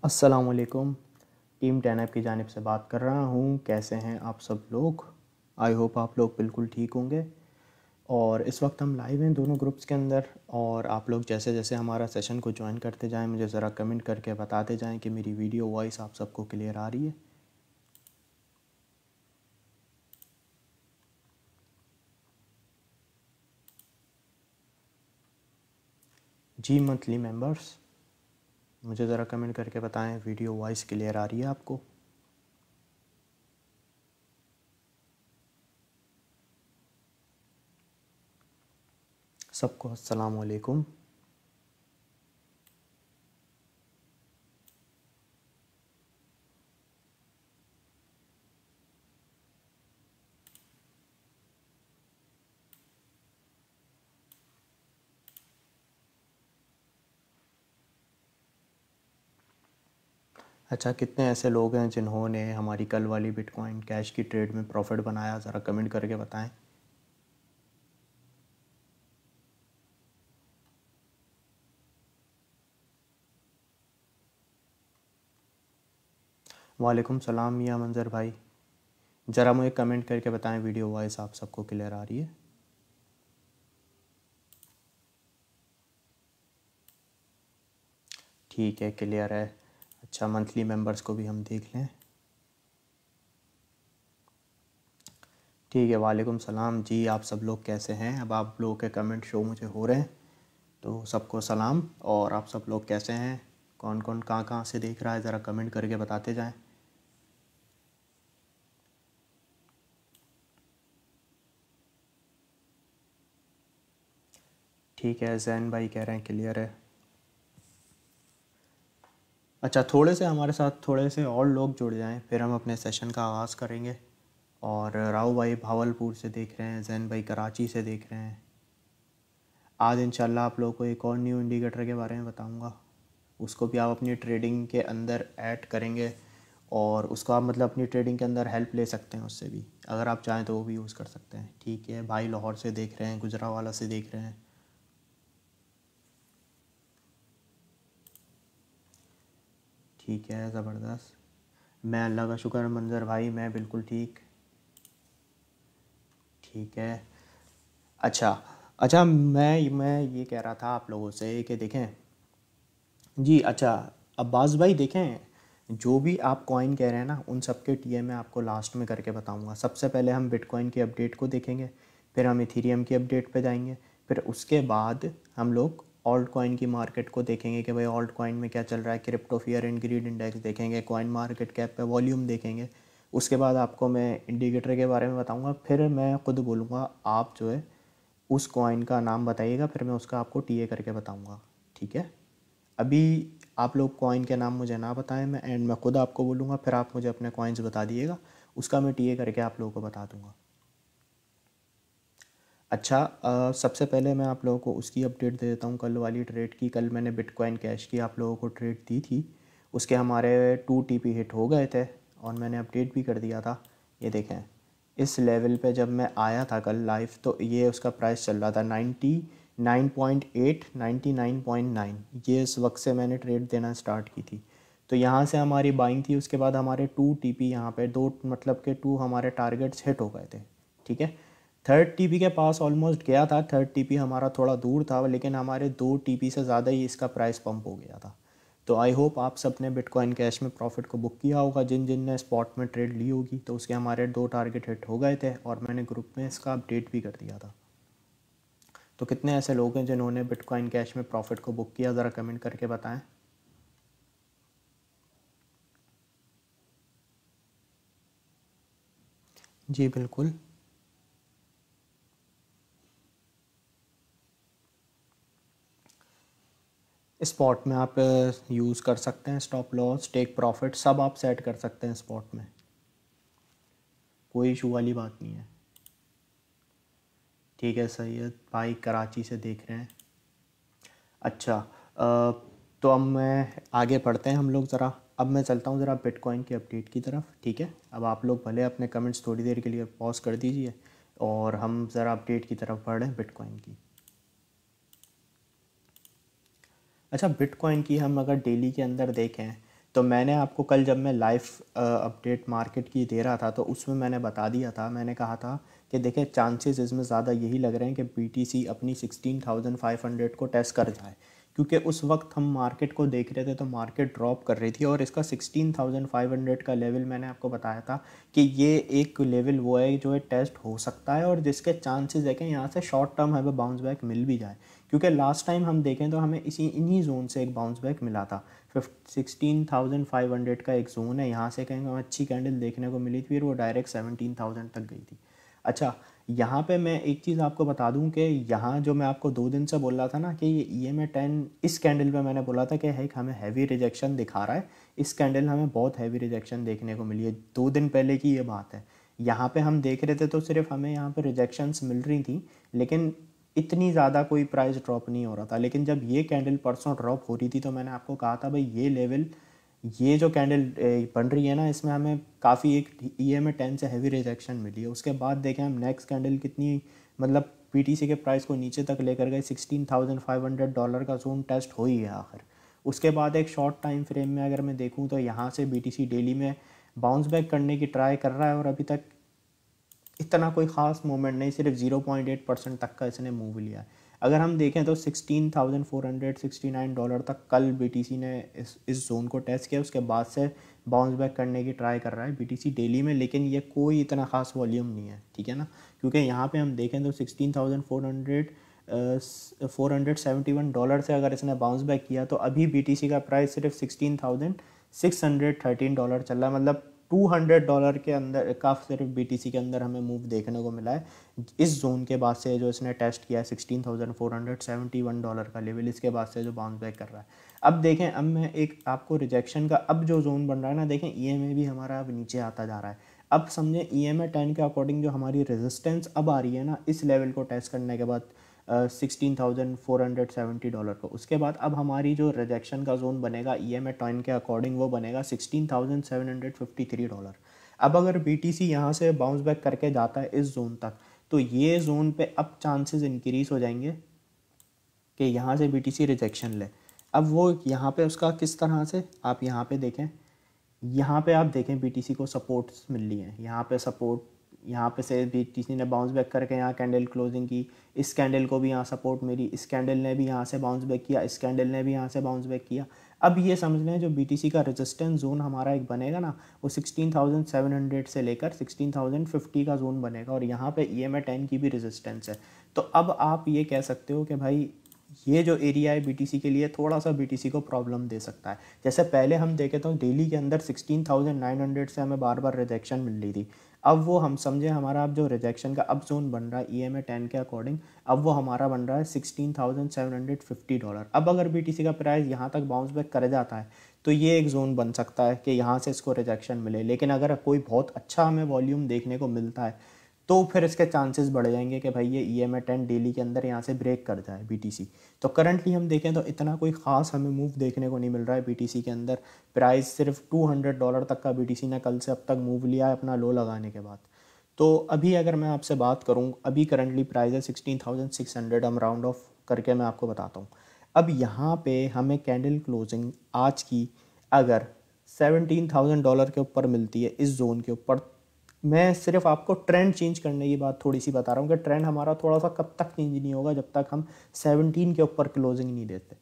अस्सलामुअलैकुम। Team 10 app की जानिब से बात कर रहा हूँ। कैसे हैं आप सब लोग? आई होप आप लोग बिल्कुल ठीक होंगे। और इस वक्त हम लाइव हैं दोनों ग्रुप्स के अंदर, और आप लोग जैसे जैसे हमारा सेशन को ज्वाइन करते जाएं मुझे ज़रा कमेंट करके बताते जाएं कि मेरी वीडियो वॉइस आप सबको क्लियर आ रही है। जी मंथली मेंबर्स, मुझे ज़रा कमेंट करके बताएं वीडियो वॉइस क्लियर आ रही है आपको? सबको अस्सलामुअलैकुम। अच्छा, कितने ऐसे लोग हैं जिन्होंने हमारी कल वाली बिटकॉइन कैश की ट्रेड में प्रॉफिट बनाया? ज़रा कमेंट करके बताएं। वालेकुम सलाम मियाँ मंज़र भाई, ज़रा मुझे कमेंट करके बताएं वीडियो वॉइस आप सबको क्लियर आ रही है? ठीक है, क्लियर है। अच्छा, मंथली मेंबर्स को भी हम देख लें। ठीक है, वालेकुम सलाम जी। आप सब लोग कैसे हैं? अब आप लोगों के कमेंट शो मुझे हो रहे हैं, तो सबको सलाम। और आप सब लोग कैसे हैं? कौन कौन कहाँ कहाँ से देख रहा है? ज़रा कमेंट करके बताते जाएं। ठीक है, जैन भाई कह रहे हैं क्लियर है। अच्छा, थोड़े से हमारे साथ थोड़े से और लोग जुड़ जाएं, फिर हम अपने सेशन का आगाज़ करेंगे। और राव भाई भावलपुर से देख रहे हैं, जैन भाई कराची से देख रहे हैं। आज इंशाल्लाह आप लोगों को एक और न्यू इंडिकेटर के बारे में बताऊंगा। उसको भी आप अपनी ट्रेडिंग के अंदर ऐड करेंगे, और उसको आप मतलब अपनी ट्रेडिंग के अंदर हेल्प ले सकते हैं उससे भी, अगर आप चाहें तो वो भी यूज़ कर सकते हैं। ठीक है भाई, लाहौर से देख रहे हैं, गुजरावाला से देख रहे हैं। ठीक है, ज़बरदस्त। मैं अल्लाह का शुक्र मंजर भाई, मैं बिल्कुल ठीक। ठीक है। अच्छा अच्छा, मैं ये कह रहा था आप लोगों से कि देखें जी। अच्छा, अब्बास भाई देखें, जो भी आप कॉइन कह रहे हैं ना, उन सब के टीए मैं आपको लास्ट में करके बताऊंगा। सबसे पहले हम बिटकॉइन की अपडेट को देखेंगे, फिर हम इथीरियम की अपडेट पे जाएंगे, फिर उसके बाद हम लोग ऑल्ट कॉइन की मार्केट को देखेंगे कि भाई ऑल्ट कॉइन में क्या चल रहा है। Crypto fear and greed index देखेंगे, कॉइन मार्केट कैप पे वॉल्यूम देखेंगे। उसके बाद आपको मैं इंडिकेटर के बारे में बताऊँगा, फिर मैं ख़ुद बोलूँगा, आप जो है उस कॉइन का नाम बताइएगा, फिर मैं उसका आपको टीए करके बताऊँगा। ठीक है? अभी आप लोग कॉइन के नाम मुझे ना बताएं, मैं एंड में ख़ुद आपको बोलूँगा, फिर आप मुझे अपने कॉइन्स बता दिएगा, उसका मैं टीए करके आप लोगों को बता दूँगा। अच्छा, सबसे पहले मैं आप लोगों को उसकी अपडेट दे देता हूँ कल वाली ट्रेड की। कल मैंने बिटकॉइन कैश की आप लोगों को ट्रेड दी थी, उसके हमारे 2 TP हिट हो गए थे, और मैंने अपडेट भी कर दिया था। ये देखें, इस लेवल पे जब मैं आया था कल लाइव, तो ये उसका प्राइस चल रहा था 99.8, 99.9। ये इस वक्त से मैंने ट्रेड देना स्टार्ट की थी। तो यहाँ से हमारी बाइंग थी, उसके बाद हमारे 2 TP यहाँ पे दो, मतलब के 2 हमारे टारगेट्स हिट हो गए थे। ठीक है, 3rd TP के पास ऑलमोस्ट गया था। 3rd TP हमारा थोड़ा दूर था, लेकिन हमारे 2 TP से ज़्यादा ही इसका प्राइस पंप हो गया था। तो आई होप आप सब ने बिटकॉइन कैश में प्रॉफिट को बुक किया होगा, जिन जिन ने स्पॉट में ट्रेड ली होगी। तो उसके हमारे 2 टारगेट हिट हो गए थे, और मैंने ग्रुप में इसका अपडेट भी कर दिया था। तो कितने ऐसे लोग हैं जिन्होंने बिटकॉइन कैश में प्रॉफिट को बुक किया? ज़रा कमेंट करके बताएं। जी बिल्कुल। स्पॉट में आप यूज़ कर सकते हैं, स्टॉप लॉस, टेक प्रॉफिट सब आप सेट कर सकते हैं स्पॉट में, कोई इशू वाली बात नहीं है। ठीक है, सैयद भाई कराची से देख रहे हैं। अच्छा, तो अब मैं आगे पढ़ते हैं हम लोग ज़रा। अब मैं चलता हूँ ज़रा बिटकॉइन की अपडेट की तरफ। ठीक है, अब आप लोग भले अपने कमेंट्स थोड़ी देर के लिए पॉज कर दीजिए, और हम ज़रा अपडेट की तरफ बढ़ रहे हैं बिटकॉइन की। अच्छा, बिटकॉइन की हम अगर डेली के अंदर देखें, तो मैंने आपको कल जब मैं लाइव अपडेट मार्केट की दे रहा था तो उसमें मैंने बता दिया था, मैंने कहा था कि देखिए चांसेस इसमें ज़्यादा यही लग रहे हैं कि बीटीसी अपनी 16,500 को टेस्ट कर जाए, क्योंकि उस वक्त हम मार्केट को देख रहे थे तो मार्केट ड्रॉप कर रही थी और इसका 16,500 का लेवल मैंने आपको बताया था कि ये एक लेवल वो है जो है टेस्ट हो सकता है और जिसके चांसेस देखें यहाँ से शॉर्ट टर्म हमें बाउंस बैक मिल भी जाए, क्योंकि लास्ट टाइम हम देखें तो हमें इन्हीं जोन से एक बाउंस बैक मिला था। 16,500 का एक जोन है, यहाँ से कहीं हमें अच्छी कैंडल देखने को मिली थी, फिर वो डायरेक्ट 17,000 तक गई थी। अच्छा, यहाँ पे मैं एक चीज़ आपको बता दूं कि यहाँ जो मैं आपको 2 दिन से बोल रहा था ना कि ये EMA10 इस कैंडल पे मैंने बोला था कि है हमें हैवी रिजेक्शन दिखा रहा है, इस कैंडल हमें बहुत हैवी रिजेक्शन देखने को मिली है, 2 दिन पहले की ये बात है। यहाँ पे हम देख रहे थे तो सिर्फ हमें यहाँ पे रिजेक्शंस मिल रही थी, लेकिन इतनी ज़्यादा कोई प्राइस ड्रॉप नहीं हो रहा था। लेकिन जब ये कैंडल परसों ड्रॉप हो रही थी तो मैंने आपको कहा था भाई ये लेवल, ये जो कैंडल बन रही है ना, इसमें हमें काफ़ी एक EMA10 से हैवी रिजेक्शन मिली है। उसके बाद देखें हम नेक्स्ट कैंडल कितनी, मतलब BTC के प्राइस को नीचे तक लेकर गए, $16,500 का जोन टेस्ट हो ही है आखिर। उसके बाद एक शॉर्ट टाइम फ्रेम में अगर मैं देखूं तो यहाँ से BTC डेली में बाउंस बैक करने की ट्राई कर रहा है और अभी तक इतना कोई ख़ास मूवमेंट नहीं, सिर्फ 0.8% तक का इसने मूव लिया है। अगर हम देखें तो $16,469 तक कल BTC ने इस जोन को टेस्ट किया, उसके बाद से बाउंस बैक करने की ट्राई कर रहा है BTC डेली में, लेकिन ये कोई इतना ख़ास वॉल्यूम नहीं है, ठीक है ना, क्योंकि यहाँ पे हम देखें तो $16,471 से अगर इसने बाउंस बैक किया तो अभी BTC का प्राइस सिर्फ $16,613 चल रहा है, मतलब $200 के अंदर का सिर्फ BTC के अंदर हमें मूव देखने को मिला है इस जोन के बाद से, जो इसने टेस्ट किया है $16,471 का लेवल, इसके बाद से जो बाउंस बैक कर रहा है। अब देखें, अब मैं एक आपको रिजेक्शन का अब जो जोन बन रहा है ना, देखें EMA भी हमारा अब नीचे आता जा रहा है। अब समझें EMA10 के अकॉर्डिंग जो हमारी रेजिस्टेंस अब आ रही है ना इस लेवल को टेस्ट करने के बाद $16,470 को, उसके बाद अब हमारी जो रिजेक्शन का जोन बनेगा EMA10 के अकॉर्डिंग वो बनेगा $16,753। अब अगर BTC यहाँ से बाउंस बैक करके जाता है इस जोन तक तो ये जोन पे अब चांसेस इंक्रीज हो जाएंगे कि यहाँ से BTC रिजेक्शन ले। अब वो यहाँ पे उसका किस तरह से आप यहाँ पे देखें, यहाँ पे आप देखें BTC को सपोर्ट्स मिल रही हैं, यहाँ पे सपोर्ट, यहाँ पे से BTC ने बाउंस बैक करके यहाँ कैंडल क्लोजिंग की, इस कैंडल को भी यहाँ सपोर्ट मिली, इस कैंडल ने भी यहाँ से बाउंस बैक किया, इस कैंडल ने भी यहाँ से बाउंस बैक किया। अब ये समझ लें जो BTC का रेजिस्टेंस जोन हमारा एक बनेगा ना वो 16,700 से लेकर 16,050 का जोन बनेगा और यहाँ पे EMA10 की भी रेजिस्टेंस है। तो अब आप ये कह सकते हो कि भाई ये जो एरिया है BTC के लिए थोड़ा सा BTC को प्रॉब्लम दे सकता है। जैसे पहले हम देखे तो डेली के अंदर 16,900 से हमें बार बार रिजेक्शन मिल रही थी, अब वो हम समझे हमारा अब जो रिजेक्शन का अब जोन बन रहा है EMA10 के अकॉर्डिंग, अब वो हमारा बन रहा है $16,750। अब अगर BTC का प्राइस यहाँ तक बाउंस बैक कर जाता है तो ये एक जोन बन सकता है कि यहाँ से इसको रिजेक्शन मिले, लेकिन अगर कोई बहुत अच्छा हमें वॉल्यूम देखने को मिलता है तो फिर इसके चांसेस बढ़ जाएंगे कि भाई ये EMA10 डेली के अंदर यहाँ से ब्रेक कर जाए BTC। तो करंटली हम देखें तो इतना कोई ख़ास हमें मूव देखने को नहीं मिल रहा है BTC के अंदर, प्राइस सिर्फ $200 तक का BTC ने कल से अब तक मूव लिया है अपना लो लगाने के बाद। तो अभी अगर मैं आपसे बात करूँ, अभी करंटली प्राइस है 16,600, हम राउंड ऑफ करके मैं आपको बताता हूँ। अब यहाँ पे हमें कैंडल क्लोजिंग आज की अगर $17,000 के ऊपर मिलती है इस जोन के ऊपर, मैं सिर्फ आपको ट्रेंड चेंज करने की बात थोड़ी सी बता रहा हूँ कि ट्रेंड हमारा थोड़ा सा कब तक चेंज नहीं होगा जब तक हम 17 के ऊपर क्लोजिंग नहीं देते,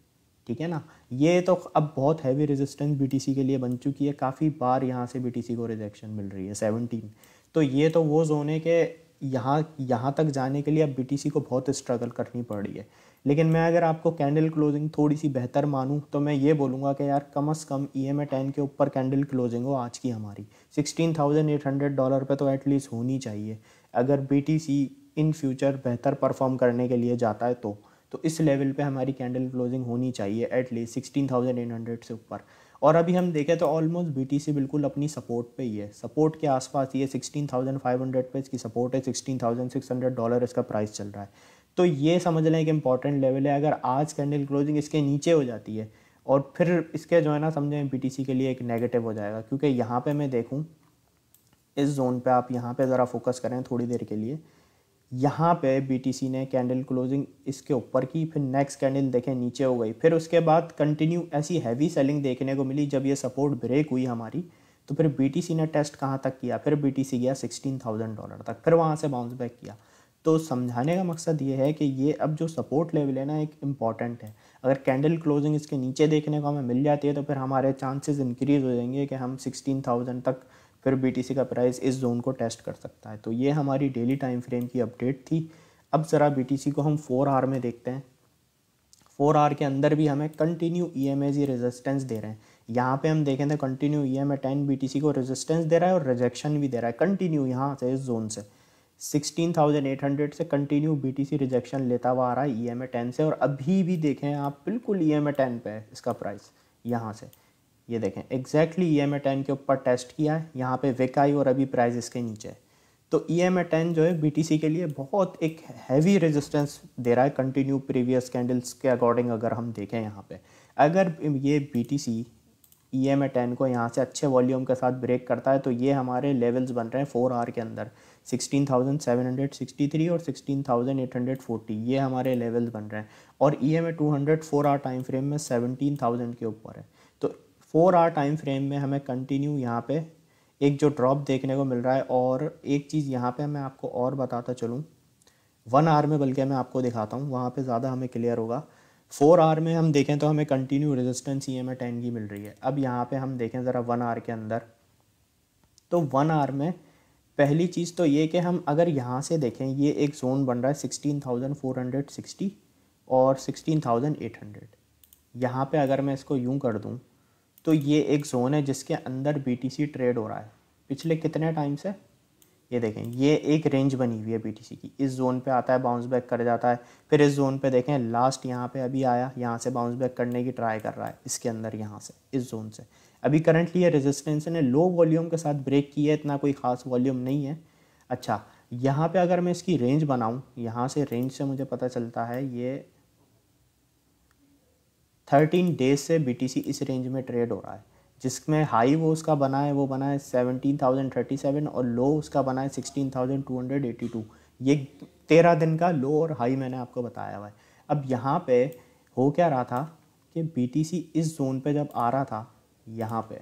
ठीक है ना। ये तो अब बहुत हैवी रेजिस्टेंस BTC के लिए बन चुकी है, काफ़ी बार यहाँ से BTC को रिजेक्शन मिल रही है 17। तो ये तो वो जोन है कि यहाँ तक जाने के लिए अब BTC को बहुत स्ट्रगल करनी पड़ रही है। लेकिन मैं अगर आपको कैंडल क्लोजिंग थोड़ी सी बेहतर मानूं तो मैं ये बोलूँगा कि यार कम से कम EMA10 के ऊपर कैंडल क्लोजिंग हो आज की हमारी $16,800 पे तो एटलीस्ट होनी चाहिए। अगर BTC इन फ्यूचर बेहतर परफॉर्म करने के लिए जाता है तो इस लेवल पे हमारी कैंडल क्लोजिंग होनी चाहिए एटलीस्ट 16,800 से ऊपर। और अभी हम देखें तो ऑलमोस्ट BTC बिल्कुल अपनी सपोर्ट पे ही है, सपोर्ट के आसपास ही है, 16,500 पे इसकी सपोर्ट है, $16,600 इसका प्राइस चल रहा है। तो ये समझ लें कि इंपॉर्टेंट लेवल है। अगर आज कैंडल क्लोजिंग इसके नीचे हो जाती है और फिर इसके जो है ना समझें BTC के लिए एक नेगेटिव हो जाएगा, क्योंकि यहाँ पे मैं देखूँ इस जोन पे, आप यहाँ पे ज़रा फोकस करें थोड़ी देर के लिए, यहाँ पे बीटीसी ने कैंडल क्लोजिंग इसके ऊपर की, फिर नेक्स्ट कैंडल देखें नीचे हो गई, फिर उसके बाद कंटिन्यू ऐसी हैवी सेलिंग देखने को मिली। जब ये सपोर्ट ब्रेक हुई हमारी तो फिर बीटीसी ने टेस्ट कहाँ तक किया, फिर बीटीसी गया $16,000 तक, फिर वहाँ से बाउंस बैक किया। तो समझाने का मकसद ये है कि ये अब जो सपोर्ट लेवल है ना एक इम्पॉर्टेंट है। अगर कैंडल क्लोजिंग इसके नीचे देखने को हमें मिल जाती है तो फिर हमारे चांसेस इंक्रीज़ हो जाएंगे कि हम 16,000 तक फिर बीटीसी का प्राइस इस जोन को टेस्ट कर सकता है। तो ये हमारी डेली टाइम फ्रेम की अपडेट थी। अब ज़रा बीटीसी को हम 4 आवर में देखते हैं। 4 आवर के अंदर भी हमें कंटिन्यू EMA रेजिस्टेंस दे रहे हैं। यहाँ पे हम देखें तो कंटिन्यू EMA 10 बीटीसी को रेजिस्टेंस दे रहा है और रिजेक्शन भी दे रहा है कंटिन्यू यहाँ से इस जोन से 16,800 से कंटिन्यू बीटीसी रिजेक्शन लेता हुआ आ रहा है EMA 10 से। और अभी भी देखें आप बिल्कुल EMA 10 पे है इसका प्राइस। यहाँ से ये देखें एग्जैक्टली EMA 10 के ऊपर टेस्ट किया है, यहाँ पे विक आई और अभी प्राइस इसके नीचे है। तो EMA 10 जो है बीटीसी के लिए बहुत एक हैवी रेजिस्टेंस दे रहा है कंटिन्यू प्रीवियस कैंडल्स के अकॉर्डिंग। अगर हम देखें यहाँ पे अगर ये बीटीसी EMA 10 को यहाँ से अच्छे वॉल्यूम के साथ ब्रेक करता है तो ये हमारे लेवल्स बन रहे हैं 4 आवर के अंदर 16,763 और 16,840, ये हमारे लेवल्स बन रहे हैं। और EMA 200 4 आवर टाइम फ्रेम में 17,000 के ऊपर है। तो 4 आवर टाइम फ्रेम में हमें कंटिन्यू यहाँ पे एक जो ड्रॉप देखने को मिल रहा है। और एक चीज़ यहाँ पे मैं आपको और बताता चलूँ 1 आवर में, बल्कि मैं आपको दिखाता हूँ वहाँ पे ज़्यादा हमें क्लियर होगा। 4 आवर में हम देखें तो हमें कंटिन्यू रेजिस्टेंस EMA 10 की मिल रही है। अब यहाँ पे हम देखें ज़रा 1 आवर के अंदर, तो 1 आवर में पहली चीज़ तो ये कि हम अगर यहाँ से देखें ये एक जोन बन रहा है 16,460 और 16,800। यहाँ पे अगर मैं इसको यूं कर दूं तो ये एक जोन है जिसके अंदर बीटीसी ट्रेड हो रहा है पिछले कितने टाइम से। ये देखें ये एक रेंज बनी हुई है बीटीसी की, इस जोन पे आता है बाउंस बैक कर जाता है, फिर इस जोन पे देखें लास्ट यहाँ पे अभी आया, यहाँ से बाउंस बैक करने की ट्राई कर रहा है इसके अंदर, यहाँ से इस जोन से। अभी करंटली ये रेजिस्टेंस ने लो वॉल्यूम के साथ ब्रेक किया है, इतना कोई ख़ास वॉल्यूम नहीं है। अच्छा यहाँ पे अगर मैं इसकी रेंज बनाऊँ, यहाँ से रेंज से मुझे पता चलता है ये 13 डेज से बीटीसी इस रेंज में ट्रेड हो रहा है, जिसमें हाई वो उसका बना है 17,037 और लो उसका बना है 16,282। ये 13 दिन का लो और हाई मैंने आपको बताया हुआ है। अब यहाँ पे हो क्या रहा था कि बीटीसी इस जोन पे जब आ रहा था, यहाँ पे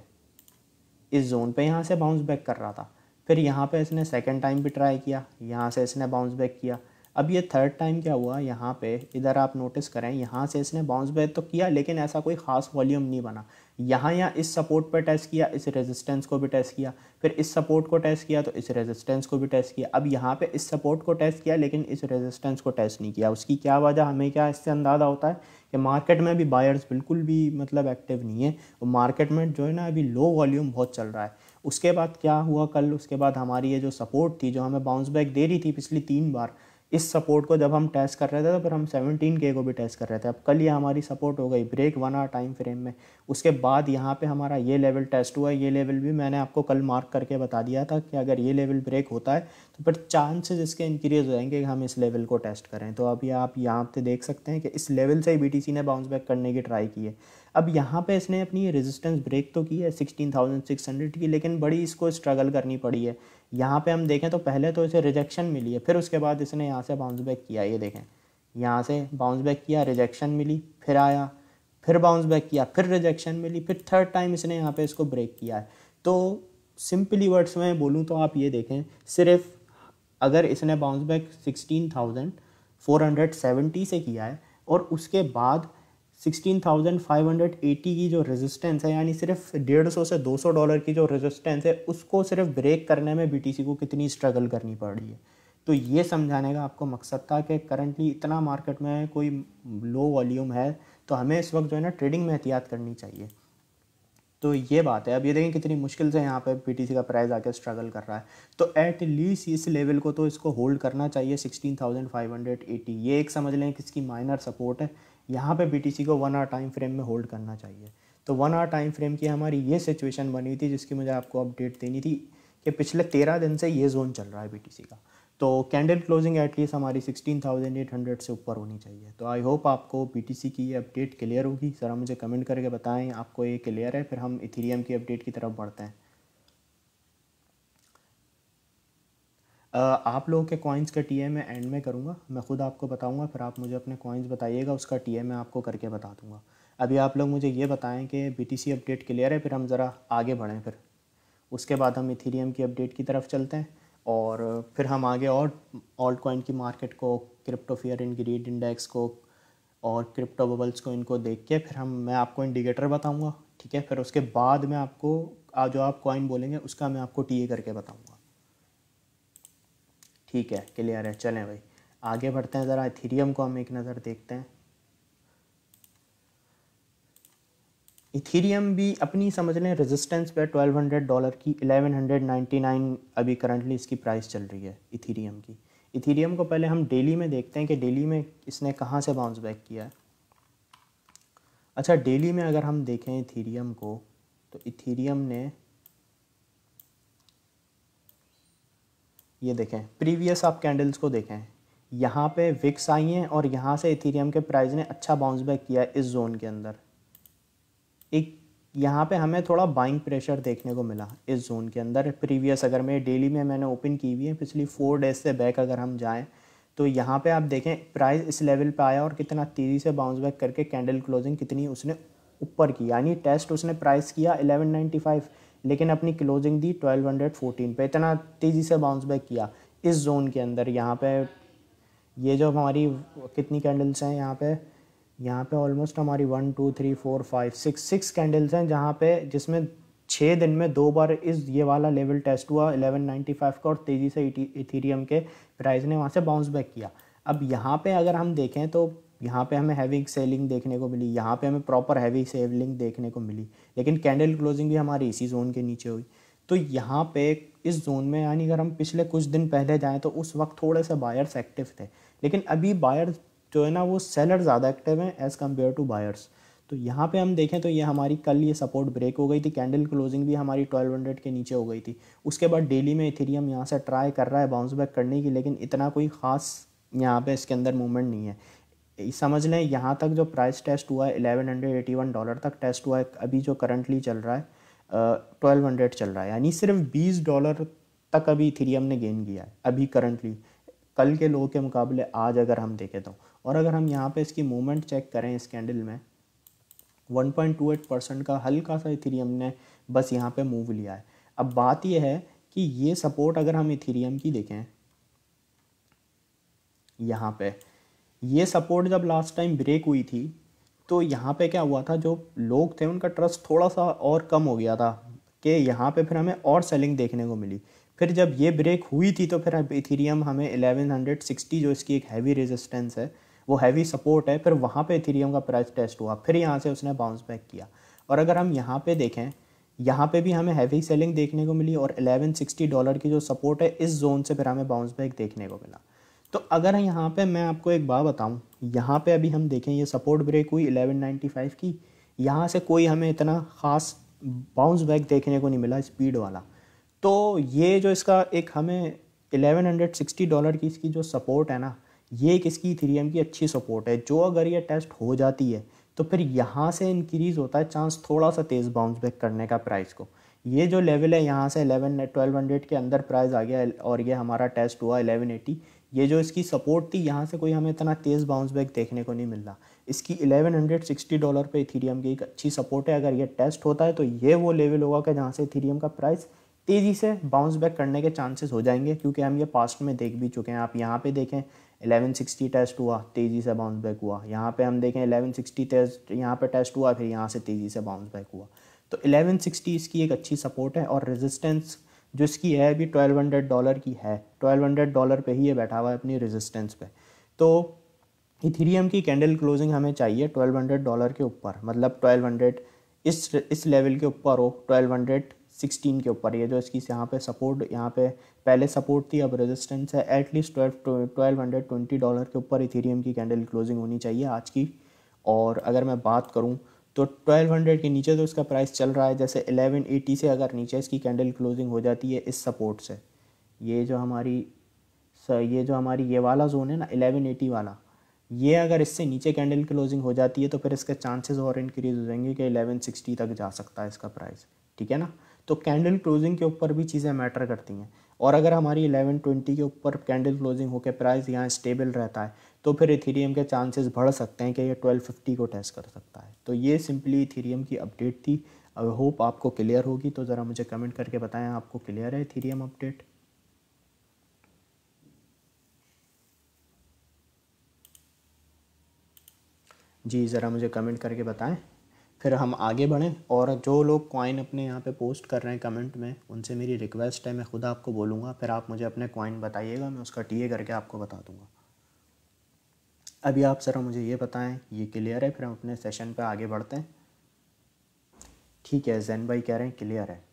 इस जोन पे यहाँ से बाउंस बैक कर रहा था, फिर यहाँ पे इसने सेकंड टाइम भी ट्राई किया, यहाँ से इसने बाउंस बैक किया। अब ये थर्ड टाइम क्या हुआ, यहाँ पे इधर आप नोटिस करें यहाँ से इसने बाउंस बैक तो किया लेकिन ऐसा कोई ख़ास वॉल्यूम नहीं बना। यहाँ इस सपोर्ट पर टेस्ट किया, इस रेजिस्टेंस को भी टेस्ट किया, फिर इस सपोर्ट को टेस्ट किया तो इस रेजिस्टेंस को भी टेस्ट किया। अब यहाँ पे इस सपोर्ट को टेस्ट किया लेकिन इस रेजिस्टेंस को टेस्ट नहीं किया। उसकी क्या वजह, हमें क्या इससे अंदाज़ा होता है कि मार्केट में भी बायर्स बिल्कुल भी मतलब एक्टिव नहीं है और मार्केट में जो है ना अभी लो वॉल्यूम बहुत चल रहा है। उसके बाद क्या हुआ कल, उसके बाद हमारी ये जो सपोर्ट थी जो हमें बाउंस बैक दे रही थी पिछली 3 बार, इस सपोर्ट को जब हम टेस्ट कर रहे थे तो फिर हम 17K को भी टेस्ट कर रहे थे। अब कल ये हमारी सपोर्ट हो गई ब्रेक 1 आवर टाइम फ्रेम में। उसके बाद यहाँ पे हमारा ये लेवल टेस्ट हुआ है, ये लेवल भी मैंने आपको कल मार्क करके बता दिया था कि अगर ये लेवल ब्रेक होता है तो फिर चांसेस इसके इंक्रीज हो जाएंगे कि हम इस लेवल को टेस्ट करें। तो अभी आप यहाँ पे देख सकते हैं कि इस लेवल से ही बीटीसी ने बाउंस बैक करने की ट्राई की है। अब यहाँ पे इसने अपनी रेजिस्टेंस ब्रेक तो की है 16,600 की, लेकिन बड़ी इसको स्ट्रगल करनी पड़ी है। यहाँ पे हम देखें तो पहले तो इसे रिजेक्शन मिली है, फिर उसके बाद इसने यहाँ से बाउंस बैक किया। ये देखें यहाँ से बाउंस बैक किया, रिजेक्शन मिली, फिर आया, फिर बाउंस बैक किया, फिर रिजेक्शन मिली, फिर थर्ड टाइम इसने यहाँ पे इसको ब्रेक किया है। तो सिंपली वर्ड्स में बोलूँ तो आप ये देखें, सिर्फ अगर इसने बाउंस बैक 16,470 से किया है और उसके बाद 16,580 की जो रेजिस्टेंस है, यानी सिर्फ 150 से $200 की जो रेजिस्टेंस है, उसको सिर्फ ब्रेक करने में बीटीसी को कितनी स्ट्रगल करनी पड़ रही है। तो ये समझाने का आपको मकसद था कि करंटली इतना मार्केट में कोई लो वॉल्यूम है तो हमें इस वक्त जो है ना ट्रेडिंग में एहतियात करनी चाहिए। तो ये बात है। अब ये देखें कितनी मुश्किल से यहाँ पे बीटीसी का प्राइस आके स्ट्रगल कर रहा है। तो एट लीस्ट इस लेवल को तो इसको होल्ड करना चाहिए 16,580। ये एक समझ लें कि इसकी माइनर सपोर्ट है। यहाँ पे बीटीसी को 1 आवर टाइम फ्रेम में होल्ड करना चाहिए। तो 1 आवर टाइम फ्रेम की हमारी ये सिचुएशन बनी थी जिसकी मुझे आपको अपडेट देनी थी कि पिछले 13 दिन से ये जोन चल रहा है बीटीसी का। तो कैंडल क्लोजिंग एटलीस्ट हमारी 16,800 से ऊपर होनी चाहिए। तो आई होप आपको बीटीसी की ये अपडेट क्लियर होगी। ज़रा मुझे कमेंट करके बताएं आपको ये क्लियर है, फिर हम इथेरियम की अपडेट की तरफ बढ़ते हैं। आप लोगों के कॉइन्स का टीए मैं एंड में करूँगा, मैं ख़ुद आपको बताऊँगा, फिर आप मुझे अपने कॉइन्स बताइएगा, उसका टीए मैं आपको करके बता दूँगा। अभी आप लोग मुझे ये बताएं कि बीटीसी अपडेट क्लियर है, फिर हम ज़रा आगे बढ़ें, फिर उसके बाद हम इथीरियम की अपडेट की तरफ चलते हैं और फिर हम आगे और ऑल्ट कॉइन की मार्केट को, crypto fear and greed index को और क्रिप्टो बबल्स को, इनको देख के फिर मैं आपको इंडिकेटर बताऊंगा, ठीक है। फिर उसके बाद मैं आपको जो आप कॉइन बोलेंगे उसका मैं आपको टीए करके बताऊंगा, ठीक है। क्लियर है, चलें भाई आगे बढ़ते हैं, ज़रा इथीरियम को हम एक नज़र देखते हैं। इथीरियम भी अपनी समझ लें रेजिस्टेंस पे $1200 की 1199 अभी करंटली इसकी प्राइस चल रही है इथीरियम की। इथीरियम को पहले हम डेली में देखते हैं कि डेली में इसने कहाँ से बाउंस बैक किया है। अच्छा, डेली में अगर हम देखें इथीरियम को, तो इथीरियम ने ये देखें प्रीवियस आप कैंडल्स को देखें, यहाँ पे विक्स आई हैं और यहाँ से इथीरियम के प्राइस ने अच्छा बाउंस बैक किया है इस जोन के अंदर। एक यहाँ पे हमें थोड़ा बाइंग प्रेशर देखने को मिला इस जोन के अंदर। प्रीवियस अगर मैं डेली में मैंने ओपन की हुई है पिछली 4 डेज से बैक अगर हम जाएं, तो यहाँ पे आप देखें प्राइस इस लेवल पे आया और कितना तेज़ी से बाउंस बैक करके कैंडल क्लोजिंग कितनी उसने ऊपर की, यानी टेस्ट उसने प्राइस किया 1195, लेकिन अपनी क्लोजिंग दी 1214 पे। इतना तेज़ी से बाउंस बैक किया इस जोन के अंदर। यहाँ पे ये जो हमारी कितनी कैंडल्स हैं यहाँ पे ऑलमोस्ट हमारी 1 2 3 4 5 6 कैंडल्स हैं, जहाँ पे जिसमें 6 दिन में 2 बार इस ये वाला लेवल टेस्ट हुआ 1195 का और तेज़ी से इथीरियम के प्राइस ने वहाँ से बाउंस बैक किया। अब यहाँ पे अगर हम देखें तो यहाँ पे हमें हैवी सेलिंग देखने को मिली, यहाँ पे हमें प्रॉपर हैवी सेलिंग देखने को मिली, लेकिन कैंडल क्लोजिंग भी हमारी इसी जोन के नीचे हुई। तो यहाँ पे इस जोन में, यानी अगर हम पिछले कुछ दिन पहले जाएँ तो उस वक्त थोड़े से बायर्स एक्टिव थे, लेकिन अभी बायर्स जो है ना वो सेलर ज़्यादा एक्टिव हैं एज़ कम्पेयर टू बायर्स। तो यहाँ पे हम देखें तो ये हमारी कल ये सपोर्ट ब्रेक हो गई थी, कैंडल क्लोजिंग भी हमारी 1200 के नीचे हो गई थी। उसके बाद डेली में इथेरियम यहाँ से ट्राई कर रहा है बाउंस बैक करने की, लेकिन इतना कोई ख़ास यहाँ पे इसके अंदर मूवमेंट नहीं है। समझ लें यहाँ तक जो प्राइस टेस्ट हुआ है $1181 तक टेस्ट हुआ है, अभी जो करंटली चल रहा है 1200 चल रहा है, यानी सिर्फ $20 तक अभी इथेरियम ने गेन किया है अभी करंटली, कल के लो के मुकाबले आज अगर हम देखें तो। और अगर हम यहाँ पे इसकी मूवमेंट चेक करें इस कैंडल में 1.28% का हल्का सा इथेरियम ने बस यहाँ पे मूव लिया है। अब बात यह है कि ये सपोर्ट अगर हम इथेरियम की देखें, यहाँ पे ये सपोर्ट जब लास्ट टाइम ब्रेक हुई थी तो यहाँ पे क्या हुआ था, जो लोग थे उनका ट्रस्ट थोड़ा सा और कम हो गया था कि यहाँ पे फिर हमें और सेलिंग देखने को मिली। फिर जब ये ब्रेक हुई थी तो फिर इथेरियम हमें 1160 जो इसकी एक हैवी रेजिस्टेंस है, वो हैवी सपोर्ट है, फिर वहाँ पे इथेरियम का प्राइस टेस्ट हुआ, फिर यहाँ से उसने बाउंस बैक किया। और अगर हम यहाँ पे देखें, यहाँ पे भी हमें हैवी सेलिंग देखने को मिली और $1160 की जो सपोर्ट है इस जोन से फिर हमें बाउंस बैक देखने को मिला। तो अगर यहाँ पे मैं आपको एक बात बताऊँ, यहाँ पे अभी हम देखें ये सपोर्ट ब्रेक हुई 1195 की, यहाँ से कोई हमें इतना ख़ास बाउंस बैक देखने को नहीं मिला स्पीड वाला। तो ये जो इसका एक हमें $1160 की इसकी जो सपोर्ट है ना, ये एक इसकी इथेरियम की अच्छी सपोर्ट है, जो अगर ये टेस्ट हो जाती है तो फिर यहाँ से इंक्रीज़ होता है चांस थोड़ा सा तेज़ बाउंस बैक करने का प्राइस को। ये जो लेवल है यहाँ से 1200 के अंदर प्राइस आ गया और ये हमारा टेस्ट हुआ 1180, ये जो इसकी सपोर्ट थी यहाँ से कोई हमें इतना तेज़ बाउंस बैक देखने को नहीं मिल रहा। इसकी $1160 पे इथेरियम की एक अच्छी सपोर्ट है, अगर ये टेस्ट होता है तो ये वो लेवल होगा कि जहाँ से इथेरियम का प्राइस तेज़ी से बाउंस बैक करने के चांसेस हो जाएंगे, क्योंकि हम ये पास्ट में देख भी चुके हैं। आप यहाँ पे देखें 1160 टेस्ट हुआ, तेज़ी से बाउंस बैक हुआ, यहाँ पे हम देखें 1160 टेस्ट यहाँ पे टेस्ट हुआ, फिर यहाँ से तेज़ी से बाउंस बैक हुआ। तो 1160 इसकी एक अच्छी सपोर्ट है और रेजिस्टेंस जो इसकी है अभी $1200 की है, $1200 पे ही ये बैठा हुआ है अपनी रेजिस्टेंस पे। तो इथेरियम की कैंडल क्लोजिंग हमें चाहिए $1200 के ऊपर, मतलब 1200 इस लेवल के ऊपर हो, 1216 के ऊपर। ये जो इसकी यहाँ पे सपोर्ट, यहाँ पे पहले सपोर्ट थी अब रेजिस्टेंस है, एटलीस्ट $1220 के ऊपर इथेरियम की कैंडल क्लोजिंग होनी चाहिए आज की। और अगर मैं बात करूँ तो 1200 के नीचे तो इसका प्राइस चल रहा है, जैसे 1180 से अगर नीचे इसकी कैंडल क्लोजिंग हो जाती है इस सपोर्ट से, ये जो हमारी ये वाला जोन है ना 1180 वाला, ये अगर इससे नीचे कैंडल क्लोजिंग हो जाती है तो फिर इसके चांसेस और इंक्रीज हो जाएंगे कि 1160 तक जा सकता है इसका प्राइस, ठीक है ना। तो कैंडल क्लोजिंग के ऊपर भी चीज़ें मैटर करती हैं। और अगर हमारी 1120 के ऊपर कैंडल क्लोजिंग होकर प्राइस यहाँ स्टेबल रहता है तो फिर इथेरियम के चांसेस बढ़ सकते हैं कि ये 1250 को टेस्ट कर सकता है। तो ये सिंपली इथेरियम की अपडेट थी। आई होप आपको क्लियर होगी, तो ज़रा मुझे कमेंट करके बताएं आपको क्लियर है इथेरियम अपडेट। जी ज़रा मुझे कमेंट करके बताएं, फिर हम आगे बढ़ें। और जो लोग कॉइन अपने यहाँ पे पोस्ट कर रहे हैं कमेंट में, उनसे मेरी रिक्वेस्ट है, मैं खुद आपको बोलूँगा, फिर आप मुझे अपने कॉइन बताइएगा, मैं उसका टीए करके आपको बता दूँगा। अभी आप ज़रा मुझे ये बताएं ये क्लियर है, फिर हम अपने सेशन पे आगे बढ़ते हैं। ठीक है, जैन भाई कह रहे हैं क्लियर है,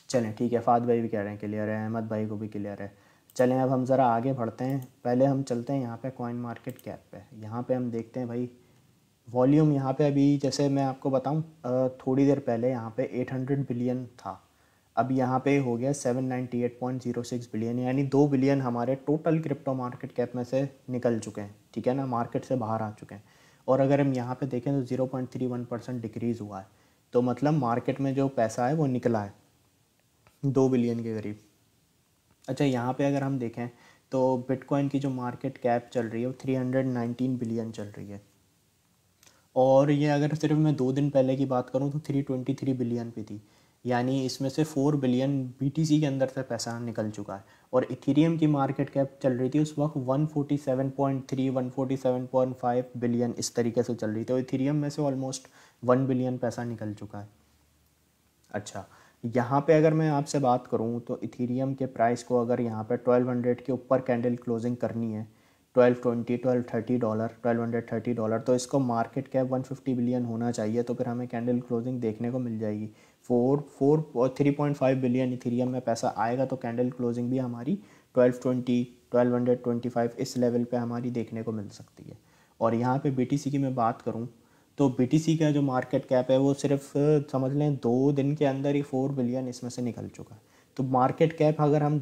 चलें ठीक है। फाद भाई भी कह रहे हैं क्लियर है, अहमद भाई को भी क्लियर है। चलें अब हम ज़रा आगे बढ़ते हैं। पहले हम चलते हैं यहाँ पे कॉइन मार्केट कैप पे। यहाँ पे हम देखते हैं भाई वॉल्यूम यहाँ पे अभी, जैसे मैं आपको बताऊँ थोड़ी देर पहले यहाँ पे 800 बिलियन था, अब यहाँ पे हो गया 798.06 बिलियन, यानी 2 बिलियन हमारे टोटल क्रिप्टो मार्केट कैप में से निकल चुके हैं, ठीक है ना, मार्केट से बाहर आ चुके हैं। और अगर हम यहाँ पे देखें तो 0.31% डिक्रीज़ हुआ है, तो मतलब मार्केट में जो पैसा है वो निकला है 2 बिलियन के करीब। अच्छा, यहाँ पे अगर हम देखें तो बिटकॉइन की जो मार्केट कैप चल रही है वो 319 बिलियन चल रही है, और ये अगर सिर्फ मैं 2 दिन पहले की बात करूँ तो 323 बिलियन पे थी, यानी इसमें से 4 बिलियन बीटीसी के अंदर से पैसा निकल चुका है। और इथेरियम की मार्केट कैप चल रही थी उस वक्त 147.3 147.5 बिलियन इस तरीके से चल रही थी, तो इथेरियम में से ऑलमोस्ट 1 बिलियन पैसा निकल चुका है। अच्छा, यहाँ पे अगर मैं आपसे बात करूँ तो इथेरियम के प्राइस को अगर यहाँ पे 1200 के ऊपर कैंडल क्लोजिंग करनी है, 1220 1230 डॉलर, 1230 डॉलर, तो इसको मार्केट कैप 150 बिलियन होना चाहिए, तो फिर हमें कैंडल क्लोजिंग देखने को मिल जाएगी 3.5 बिलियन इथेरियम में पैसा आएगा, तो कैंडल क्लोजिंग भी हमारी 1220 1225 इस लेवल पे हमारी देखने को मिल सकती है। और यहाँ पे बीटीसी की मैं बात करूँ तो बीटीसी का जो मार्केट कैप है वो सिर्फ समझ लें 2 दिन के अंदर ही 4 बिलियन इसमें से निकल चुका है। तो मार्केट कैप अगर हम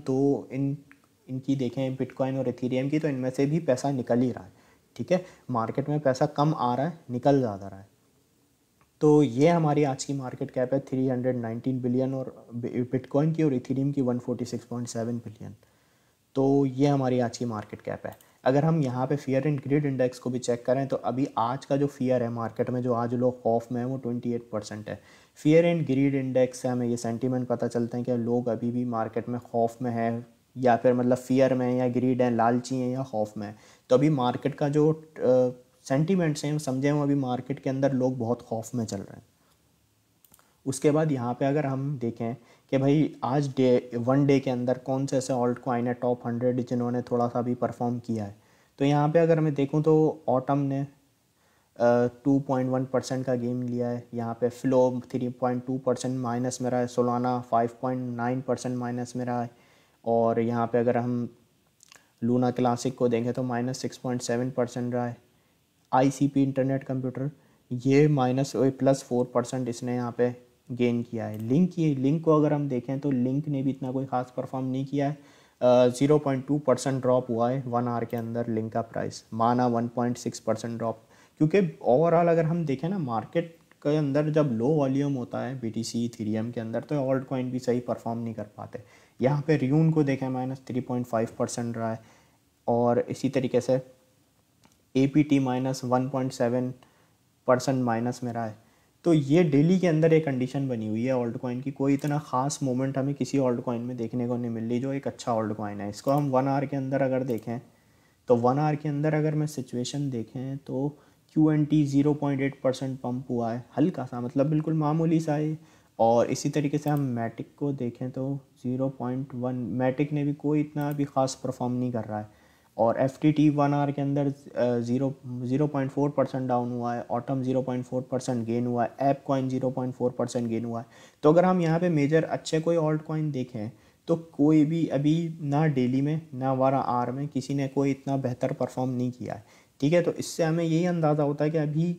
इनकी देखें बिटकॉइन और इथेरियम की, तो इनमें से भी पैसा निकल ही रहा है, ठीक है। मार्केट में पैसा कम आ रहा है, निकल ज़्यादा रहा है। तो ये हमारी आज की मार्केट कैप है 319 बिलियन और बिटकॉइन की, और इथेरियम की 146.7 बिलियन। तो ये हमारी आज की मार्केट कैप है। अगर हम यहाँ पे फियर एंड ग्रीड इंडेक्स को भी चेक करें तो अभी आज का जो फियर है मार्केट में, जो आज लोग खौफ में है, वो 28% है। फियर एंड ग्रीड इंडेक्स से हमें ये सेंटीमेंट पता चलता है कि लोग अभी भी मार्केट में खौफ में है, या फिर मतलब फियर में है, या ग्रीड है, लालची हैं, या खौफ में है। तो अभी मार्केट का जो सेंटीमेंट्स हैं समझें, वो अभी मार्केट के अंदर लोग बहुत खौफ में चल रहे हैं। उसके बाद यहाँ पे अगर हम देखें कि भाई आज 1 डे के अंदर कौन से ऐसे ऑल्ट कॉइन है टॉप 100 जिन्होंने थोड़ा सा भी परफॉर्म किया है, तो यहाँ पे अगर मैं देखूँ तो ऑटम ने 2.1% का गेम लिया है। यहाँ पे फ्लो 3.2% माइनस में रहा है, सोलाना 5.9% माइनस में रहा है। और यहाँ पे अगर हम लूना क्लासिक को देखें तो -6.7% रहा है। आईसीपी इंटरनेट कंप्यूटर ये -+4% इसने यहाँ पे गेन किया है। लिंक को अगर हम देखें तो लिंक ने भी इतना कोई ख़ास परफॉर्म नहीं किया है। 0.2% ड्रॉप हुआ है 1 आवर के अंदर लिंक का प्राइस, माना 1.6% ड्रॉप। क्योंकि ओवरऑल अगर हम देखें ना मार्केट के अंदर जब लो वॉल्यूम होता है बीटीसी इथेरियम के अंदर, तो ऑल्ट कॉइन भी सही परफॉर्म नहीं कर पाते। यहाँ पे रियून को देखें -3.5% रहा है, और इसी तरीके से APT -1.7% माइनस में रहा है। तो ये डेली के अंदर एक कंडीशन बनी हुई है ऑल्ट कॉइन की, कोई इतना ख़ास मोमेंट हमें किसी ऑल्ट कॉइन में देखने को नहीं मिल रही जो एक अच्छा ऑल्ट कॉइन है। इसको हम 1 आवर के अंदर अगर देखें तो 1 आवर के अंदर अगर मैं सिचुएशन देखें तो QNT 0.8% पंप हुआ है, हल्का सा, मतलब बिल्कुल मामूली सा है। और इसी तरीके से हम मैटिक को देखें तो 0.1, मैटिक ने भी कोई इतना भी ख़ास परफॉर्म नहीं कर रहा है। और FTT 1 आवर के अंदर 0.4% डाउन हुआ है, ऑटम 0.4% गेन हुआ है, ऐप कॉइन 0.4% गेन हुआ है। तो अगर हम यहाँ पे मेजर अच्छे कोई ऑल्ट कॉइन देखें तो कोई भी अभी ना डेली में ना 1 आवर में किसी ने कोई इतना बेहतर परफॉर्म नहीं किया है, ठीक है। तो इससे हमें यही अंदाज़ा होता है कि अभी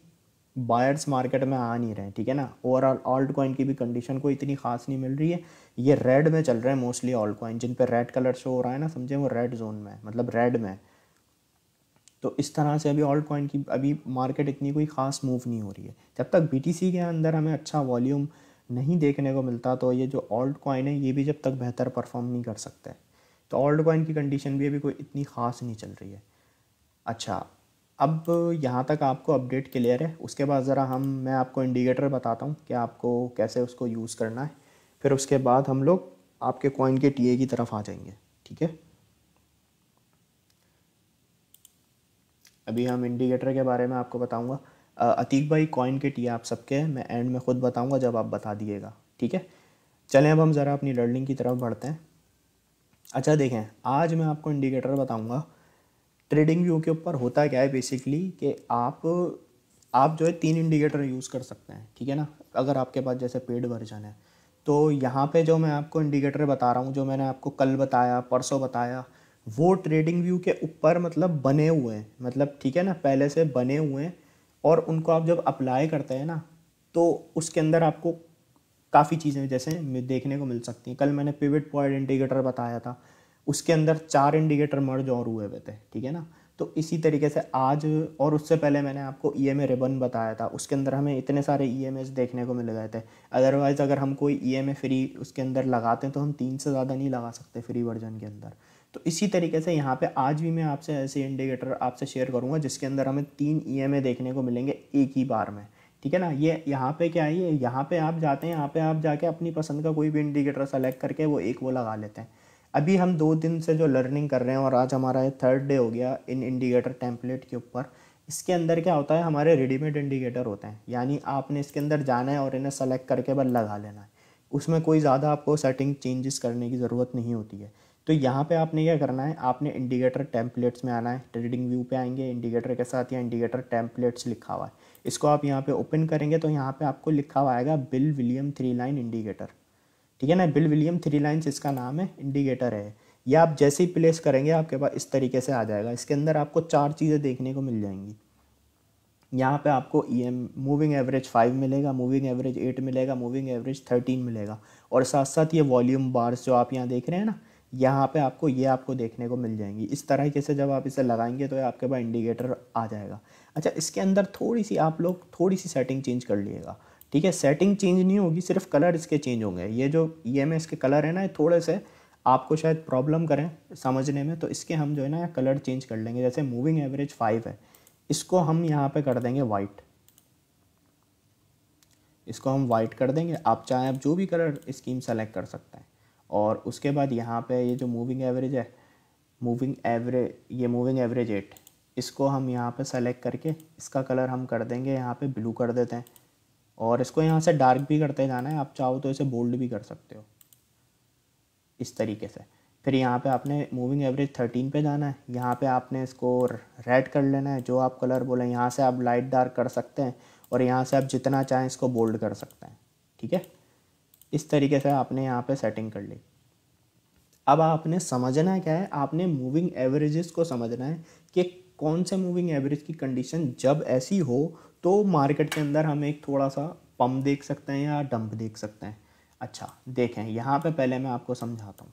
बायर्स मार्केट में आ नहीं रहे हैं, ठीक है ना। ओवरऑल ऑल्ट कॉइन की भी कंडीशन कोई इतनी खास नहीं मिल रही है। ये रेड में चल रहे हैं मोस्टली ऑल्ट कॉइन, जिन पे रेड कलर शो हो रहा है ना, समझे, वो रेड जोन में है, मतलब रेड में। तो इस तरह से अभी ऑल्ट कॉइन की अभी मार्केट इतनी कोई ख़ास मूव नहीं हो रही है। जब तक बीटीसी के अंदर हमें अच्छा वॉल्यूम नहीं देखने को मिलता, तो ये जो ऑल्ट कॉइन है ये भी जब तक बेहतर परफॉर्म नहीं कर सकते। तो ऑल्ट कॉइन की कंडीशन भी अभी कोई इतनी ख़ास नहीं चल रही है। अच्छा, अब यहाँ तक आपको अपडेट क्लियर है। उसके बाद ज़रा मैं आपको इंडिकेटर बताता हूँ कि आपको कैसे उसको यूज़ करना है। फिर उसके बाद हम लोग आपके कॉइन के टीए की तरफ आ जाएंगे, ठीक है। अभी हम इंडिकेटर के बारे में आपको बताऊंगा। अतीक भाई, कॉइन के टीए आप सबके हैं, मैं एंड में ख़ुद बताऊंगा जब आप बता दिएगा, ठीक है। चलें अब हम ज़रा अपनी लर्निंग की तरफ बढ़ते हैं। अच्छा देखें, आज मैं आपको इंडिकेटर बताऊंगा। ट्रेडिंग व्यू के ऊपर होता क्या है बेसिकली कि आप जो है 3 इंडिकेटर यूज़ कर सकते हैं, ठीक है ना, अगर आपके पास जैसे पेड वर्जन है। तो यहाँ पे जो मैं आपको इंडिकेटर बता रहा हूँ, जो मैंने आपको कल बताया, परसों बताया, वो ट्रेडिंग व्यू के ऊपर मतलब बने हुए हैं, मतलब ठीक है ना, पहले से बने हुए हैं। और उनको आप जब अप्लाई करते हैं ना, तो उसके अंदर आपको काफ़ी चीज़ें जैसे देखने को मिल सकती हैं। कल मैंने पिवट पॉइंट इंडिकेटर बताया था, उसके अंदर 4 इंडिकेटर मर्ज और हुए हुए थे, ठीक है ना। तो इसी तरीके से आज, और उससे पहले मैंने आपको ईएमए रिबन बताया था, उसके अंदर हमें इतने सारे ईएमएस देखने को मिल गए थे। अदरवाइज़ अगर हम कोई ईएमए फ्री उसके अंदर लगाते हैं तो हम 3 से ज़्यादा नहीं लगा सकते फ्री वर्जन के अंदर। तो इसी तरीके से यहाँ पे आज भी मैं आपसे ऐसे इंडिकेटर आपसे शेयर करूँगा जिसके अंदर हमें 3 ईएमए देखने को मिलेंगे एक ही बार में, ठीक है ना। ये यहाँ पे क्या है, ये यहाँ पे आप जाते हैं, यहाँ पे आप जाके अपनी पसंद का कोई भी इंडिकेटर सेलेक्ट करके वो लगा लेते हैं। अभी हम 2 दिन से जो लर्निंग कर रहे हैं और आज हमारा ये 3rd डे हो गया इन इंडिकेटर टेम्पलेट के ऊपर। इसके अंदर क्या होता है, हमारे रेडीमेड इंडिकेटर होते हैं, यानी आपने इसके अंदर जाना है और इन्हें सेलेक्ट करके बस लगा लेना है। उसमें कोई ज़्यादा आपको सेटिंग चेंजेस करने की ज़रूरत नहीं होती है। तो यहाँ पे आपने क्या करना है, आपने इंडिकेटर टेम्पलेट्स में आना है, ट्रेडिंग व्यू पे आएंगे, इंडिकेटर के साथ या इंडिकेटर टेम्पलेट्स लिखा हुआ है, इसको आप यहाँ पे ओपन करेंगे तो यहाँ पे आपको लिखा हुआ आएगा बिल विलियम 3 लाइन इंडिकेटर, ठीक है ना। बिल विलियम 3 लाइन्स इसका नाम है, इंडिकेटर है। ये आप जैसे ही प्लेस करेंगे आपके पास इस तरीके से आ जाएगा। इसके अंदर आपको 4 चीज़ें देखने को मिल जाएंगी। यहाँ पे आपको मूविंग एवरेज 5 मिलेगा, मूविंग एवरेज 8 मिलेगा, मूविंग एवरेज 13 मिलेगा, और साथ साथ ये वॉल्यूम बार्स जो आप यहाँ देख रहे हैं ना, यहाँ पे आपको देखने को मिल जाएंगी। इस तरीके से जब आप इसे लगाएंगे तो आपके पास इंडिकेटर आ जाएगा। अच्छा, इसके अंदर थोड़ी सी सेटिंग चेंज कर लीजिएगा, ठीक है। सेटिंग चेंज नहीं होगी, सिर्फ कलर इसके चेंज होंगे। ये जो ईएमएस के कलर है ना, ये थोड़े से आपको शायद प्रॉब्लम करें समझने में, तो इसके हम जो है ना कलर चेंज कर लेंगे। जैसे मूविंग एवरेज 5 है, इसको हम यहाँ पे कर देंगे वाइट, इसको हम वाइट कर देंगे। आप चाहें आप जो भी कलर स्कीम सेलेक्ट कर सकते हैं। और उसके बाद यहाँ पे ये जो मूविंग एवरेज है, मूविंग एवरेज 8, इसको हम यहाँ पे सेलेक्ट करके इसका कलर हम कर देंगे यहाँ पे ब्लू कर देते हैं। और इसको यहाँ से डार्क भी करते जाना है, आप चाहो तो इसे बोल्ड भी कर सकते हो इस तरीके से। फिर यहाँ पे आपने मूविंग एवरेज 13 पे जाना है, यहाँ पे आपने इसको रेड कर लेना है, जो आप कलर बोलें। यहाँ से आप लाइट डार्क कर सकते हैं और यहाँ से आप जितना चाहें इसको बोल्ड कर सकते हैं, ठीक है। इस तरीके से आपने यहाँ पे सेटिंग कर ली। अब आपने समझना क्या है, आपने मूविंग एवरेजेस को समझना है कि कौन से मूविंग एवरेज की कंडीशन जब ऐसी हो तो मार्केट के अंदर हम एक थोड़ा सा पम्प देख सकते हैं या डंप देख सकते हैं। अच्छा देखें, यहाँ पे पहले मैं आपको समझाता हूँ।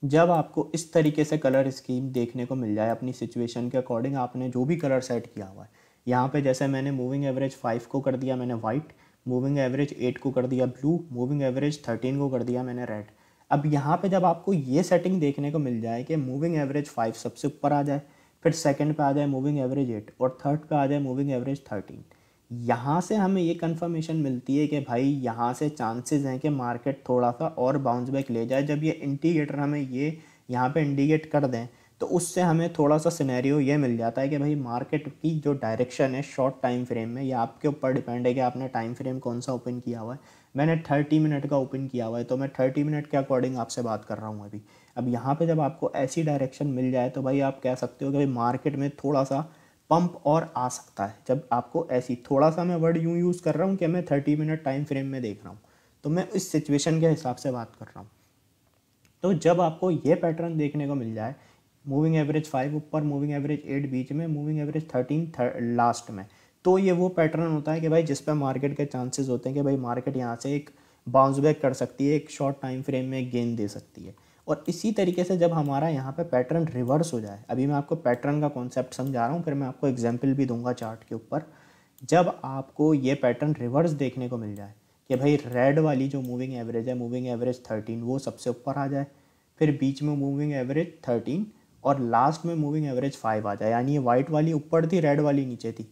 जब आपको इस तरीके से कलर स्कीम देखने को मिल जाए अपनी सिचुएशन के अकॉर्डिंग, आपने जो भी कलर सेट किया हुआ है, यहाँ पे जैसे मैंने मूविंग एवरेज 5 को कर दिया मैंने वाइट, मूविंग एवरेज 8 को कर दिया ब्लू, मूविंग एवरेज 13 को कर दिया मैंने रेड। अब यहाँ पे जब आपको ये सेटिंग देखने को मिल जाए कि मूविंग एवरेज 5 सबसे ऊपर आ जाए, फिर सेकंड पे आ जाए मूविंग एवरेज 8 और थर्ड पे आ जाए मूविंग एवरेज 13, यहाँ से हमें ये कंफर्मेशन मिलती है कि भाई यहाँ से चांसेस हैं कि मार्केट थोड़ा सा और बाउंस बैक ले जाए। जब ये इंडिकेटर हमें ये यहाँ पे इंडिकेट कर दें तो उससे हमें थोड़ा सा सिनेरियो ये मिल जाता है कि भाई मार्केट की जो डायरेक्शन है शॉर्ट टाइम फ्रेम में, ये आपके ऊपर डिपेंड है कि आपने टाइम फ्रेम कौन सा ओपन किया हुआ है। मैंने 30 मिनट का ओपन किया हुआ है, तो मैं 30 मिनट के अकॉर्डिंग आपसे बात कर रहा हूँ अभी। अब यहाँ पे जब आपको ऐसी डायरेक्शन मिल जाए तो भाई आप कह सकते हो कि भाई मार्केट में थोड़ा सा पंप और आ सकता है। जब आपको ऐसी, थोड़ा सा मैं वर्ड यूँ यूज़ कर रहा हूँ कि मैं 30 मिनट टाइम फ्रेम में देख रहा हूँ, तो मैं इस सिचुएशन के हिसाब से बात कर रहा हूँ। तो जब आपको ये पैटर्न देखने को मिल जाए, मूविंग एवरेज 5 ऊपर, मूविंग एवरेज 8 बीच में, मूविंग एवरेज 13 लास्ट में, तो ये वो पैटर्न होता है कि भाई जिस पे मार्केट के चांसेस होते हैं कि भाई मार्केट यहाँ से एक बाउंस बैक कर सकती है, एक शॉर्ट टाइम फ्रेम में गेन दे सकती है। और इसी तरीके से जब हमारा यहाँ पे पैटर्न रिवर्स हो जाए, अभी मैं आपको पैटर्न का कॉन्सेप्ट समझा रहा हूँ, फिर मैं आपको एग्जाम्पल भी दूंगा चार्ट के ऊपर। जब आपको ये पैटर्न रिवर्स देखने को मिल जाए, कि भाई रेड वाली जो मूविंग एवरेज है, मूविंग एवरेज 13, वो सबसे ऊपर आ जाए, फिर बीच में मूविंग एवरेज 13 और लास्ट में मूविंग एवरेज 5 आ जाए। यानी ये वाइट वाली ऊपर थी, रेड वाली नीचे थी।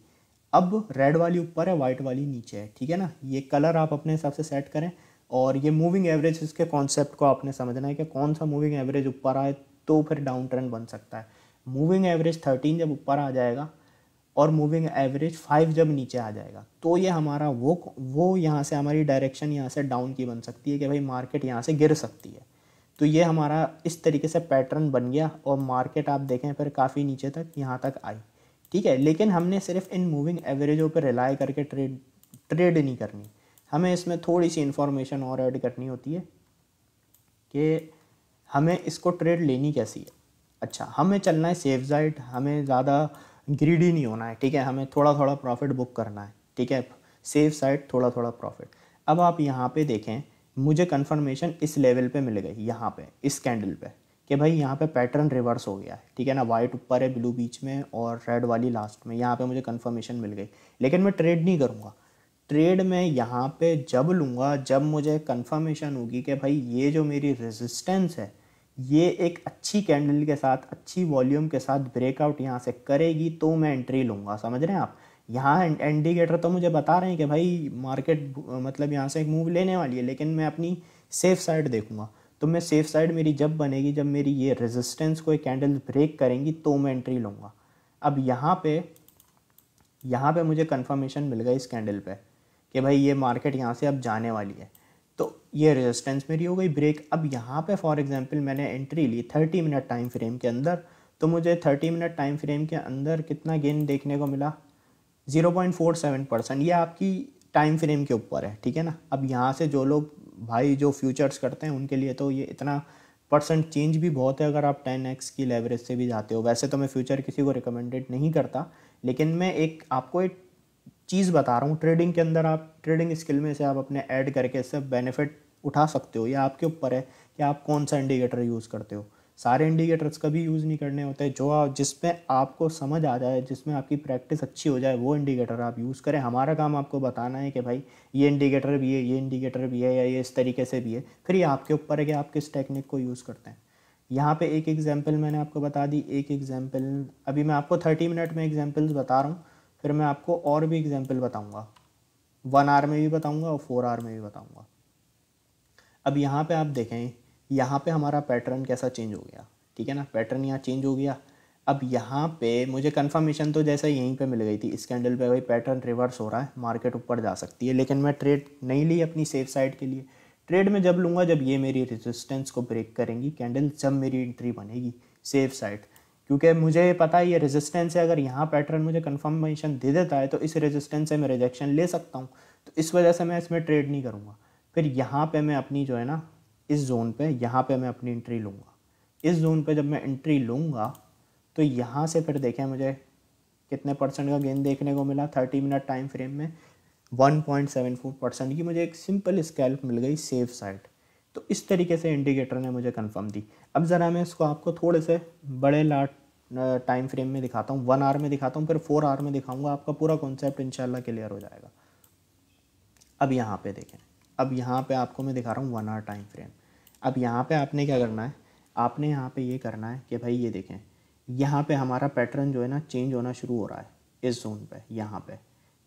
अब रेड वाली ऊपर है, वाइट वाली नीचे है, ठीक है ना। ये कलर आप अपने हिसाब से सेट करें। और ये मूविंग एवरेज, इसके कॉन्सेप्ट को आपने समझना है कि कौन सा मूविंग एवरेज ऊपर आए तो फिर डाउन ट्रेंड बन सकता है। मूविंग एवरेज 13 जब ऊपर आ जाएगा और मूविंग एवरेज 5 जब नीचे आ जाएगा, तो ये हमारा वो यहाँ से हमारी डायरेक्शन यहाँ से डाउन की बन सकती है कि भाई मार्केट यहाँ से गिर सकती है। तो ये हमारा इस तरीके से पैटर्न बन गया और मार्केट आप देखें फिर काफ़ी नीचे तक यहाँ तक आई, ठीक है। लेकिन हमने सिर्फ इन मूविंग एवरेजों पर रिलाई करके ट्रेड नहीं करनी, हमें इसमें थोड़ी सी इन्फॉर्मेशन और ऐड करनी होती है कि हमें इसको ट्रेड लेनी कैसी है। अच्छा, हमें चलना है सेफ साइड, हमें ज़्यादा ग्रीडी नहीं होना है, ठीक है। हमें थोड़ा थोड़ा प्रॉफिट बुक करना है, ठीक है। सेफ साइड, थोड़ा थोड़ा प्रॉफिट। अब आप यहाँ पे देखें, मुझे कंफर्मेशन इस लेवल पे मिल गई, यहाँ पे इस कैंडल पे, कि भाई यहाँ पे पैटर्न रिवर्स हो गया है, ठीक है ना। वाइट ऊपर है, ब्लू बीच में और रेड वाली लास्ट में, यहाँ पे मुझे कंफर्मेशन मिल गई। लेकिन मैं ट्रेड नहीं करूँगा। ट्रेड में यहाँ पे जब लूँगा जब मुझे कंफर्मेशन होगी कि भाई ये जो मेरी रेजिस्टेंस है ये एक अच्छी कैंडल के साथ, अच्छी वॉल्यूम के साथ ब्रेकआउट यहाँ से करेगी, तो मैं एंट्री लूँगा। समझ रहे हैं आप। यहाँ इंडिकेटर तो मुझे बता रहे हैं कि भाई मार्केट मतलब यहाँ से एक मूव लेने वाली है, लेकिन मैं अपनी सेफ साइड देखूंगा। तो मैं सेफ साइड मेरी जब बनेगी, जब मेरी ये रेजिस्टेंस को एक कैंडल ब्रेक करेंगी, तो मैं एंट्री लूँगा। अब यहाँ पे मुझे कंफर्मेशन मिल गई इस कैंडल पे कि भाई ये मार्केट यहाँ से अब जाने वाली है, तो ये रेजिस्टेंस मेरी हो गई ब्रेक। अब यहाँ पे फॉर एग्जांपल मैंने एंट्री ली 30 मिनट टाइम फ्रेम के अंदर, तो मुझे 30 मिनट टाइम फ्रेम के अंदर कितना गेन देखने को मिला, 0.47%। ये आपकी टाइम फ्रेम के ऊपर है, ठीक है ना। अब यहाँ से जो लोग भाई जो फ्यूचर्स करते हैं उनके लिए तो ये इतना परसेंट चेंज भी बहुत है अगर आप 10x की लेवरेज से भी जाते हो। वैसे तो मैं फ्यूचर किसी को रिकमेंडेड नहीं करता, लेकिन मैं आपको एक चीज़ बता रहा हूँ। ट्रेडिंग के अंदर आप ट्रेडिंग स्किल में से आप अपने ऐड करके इससे बेनिफिट उठा सकते हो। या आपके ऊपर है कि आप कौन सा इंडिकेटर यूज़ करते हो। सारे इंडिकेटर्स कभी यूज़ नहीं करने होते, जो जिसमें आपको समझ आ जाए, जिसमें आपकी प्रैक्टिस अच्छी हो जाए, वो इंडिकेटर आप यूज़ करें। हमारा काम आपको बताना है कि भाई ये इंडिकेटर भी है, ये इंडिकेटर भी है, या ये इस तरीके से भी है। फिर ये आपके ऊपर है कि आप किस टेक्निक को यूज़ करते हैं। यहाँ पे एक एग्जांपल मैंने आपको बता दी, एक एग्जांपल अभी मैं आपको 30 मिनट में एग्जांपल्स बता रहा हूँ, फिर मैं आपको और भी एग्जांपल बताऊँगा, 1 आवर में भी बताऊँगा और 4 आवर में भी बताऊँगा। अब यहाँ पे आप देखें, यहाँ पे हमारा पैटर्न कैसा चेंज हो गया, ठीक है ना। पैटर्न यहाँ चेंज हो गया। अब यहाँ पे मुझे कंफर्मेशन तो जैसे यहीं पे मिल गई थी इस कैंडल पे, भाई पैटर्न रिवर्स हो रहा है, मार्केट ऊपर जा सकती है। लेकिन मैं ट्रेड नहीं ली अपनी सेफ साइड के लिए। ट्रेड में जब लूँगा जब ये मेरी रेजिस्टेंस को ब्रेक करेंगी कैंडल, जब मेरी एंट्री बनेगी सेफ साइड। क्योंकि मुझे पता है ये रेजिस्टेंस है, अगर यहाँ पैटर्न मुझे कंफर्मेशन दे देता है तो इस रेजिस्टेंस से मैं रिजेक्शन ले सकता हूँ, तो इस वजह से मैं इसमें ट्रेड नहीं करूँगा। फिर यहाँ पे मैं अपनी जो है ना, इस जोन पे यहाँ पे मैं अपनी एंट्री लूँगा। इस जोन पे जब मैं एंट्री लूँगा तो यहाँ से फिर देखें मुझे कितने परसेंट का गेन देखने को मिला 30 मिनट टाइम फ्रेम में, 1.74% की मुझे एक सिंपल स्कैल्प मिल गई सेफ साइड। तो इस तरीके से इंडिकेटर ने मुझे कंफर्म दी। अब ज़रा मैं इसको आपको थोड़े से बड़े टाइम फ्रेम में दिखाता हूँ, 1 आवर में दिखाता हूँ, फिर 4 आवर में दिखाऊंगा। आपका पूरा कॉन्सेप्ट इंशाल्लाह क्लियर हो जाएगा। अब यहाँ पे देखें, अब यहाँ पे आपको मैं दिखा रहा हूँ 1 आवर टाइम फ्रेम। अब यहाँ पे आपने क्या करना है, आपने यहाँ पे ये करना है कि भाई ये देखें, यहाँ पे हमारा पैटर्न जो है ना चेंज होना शुरू हो रहा है इस जोन पे।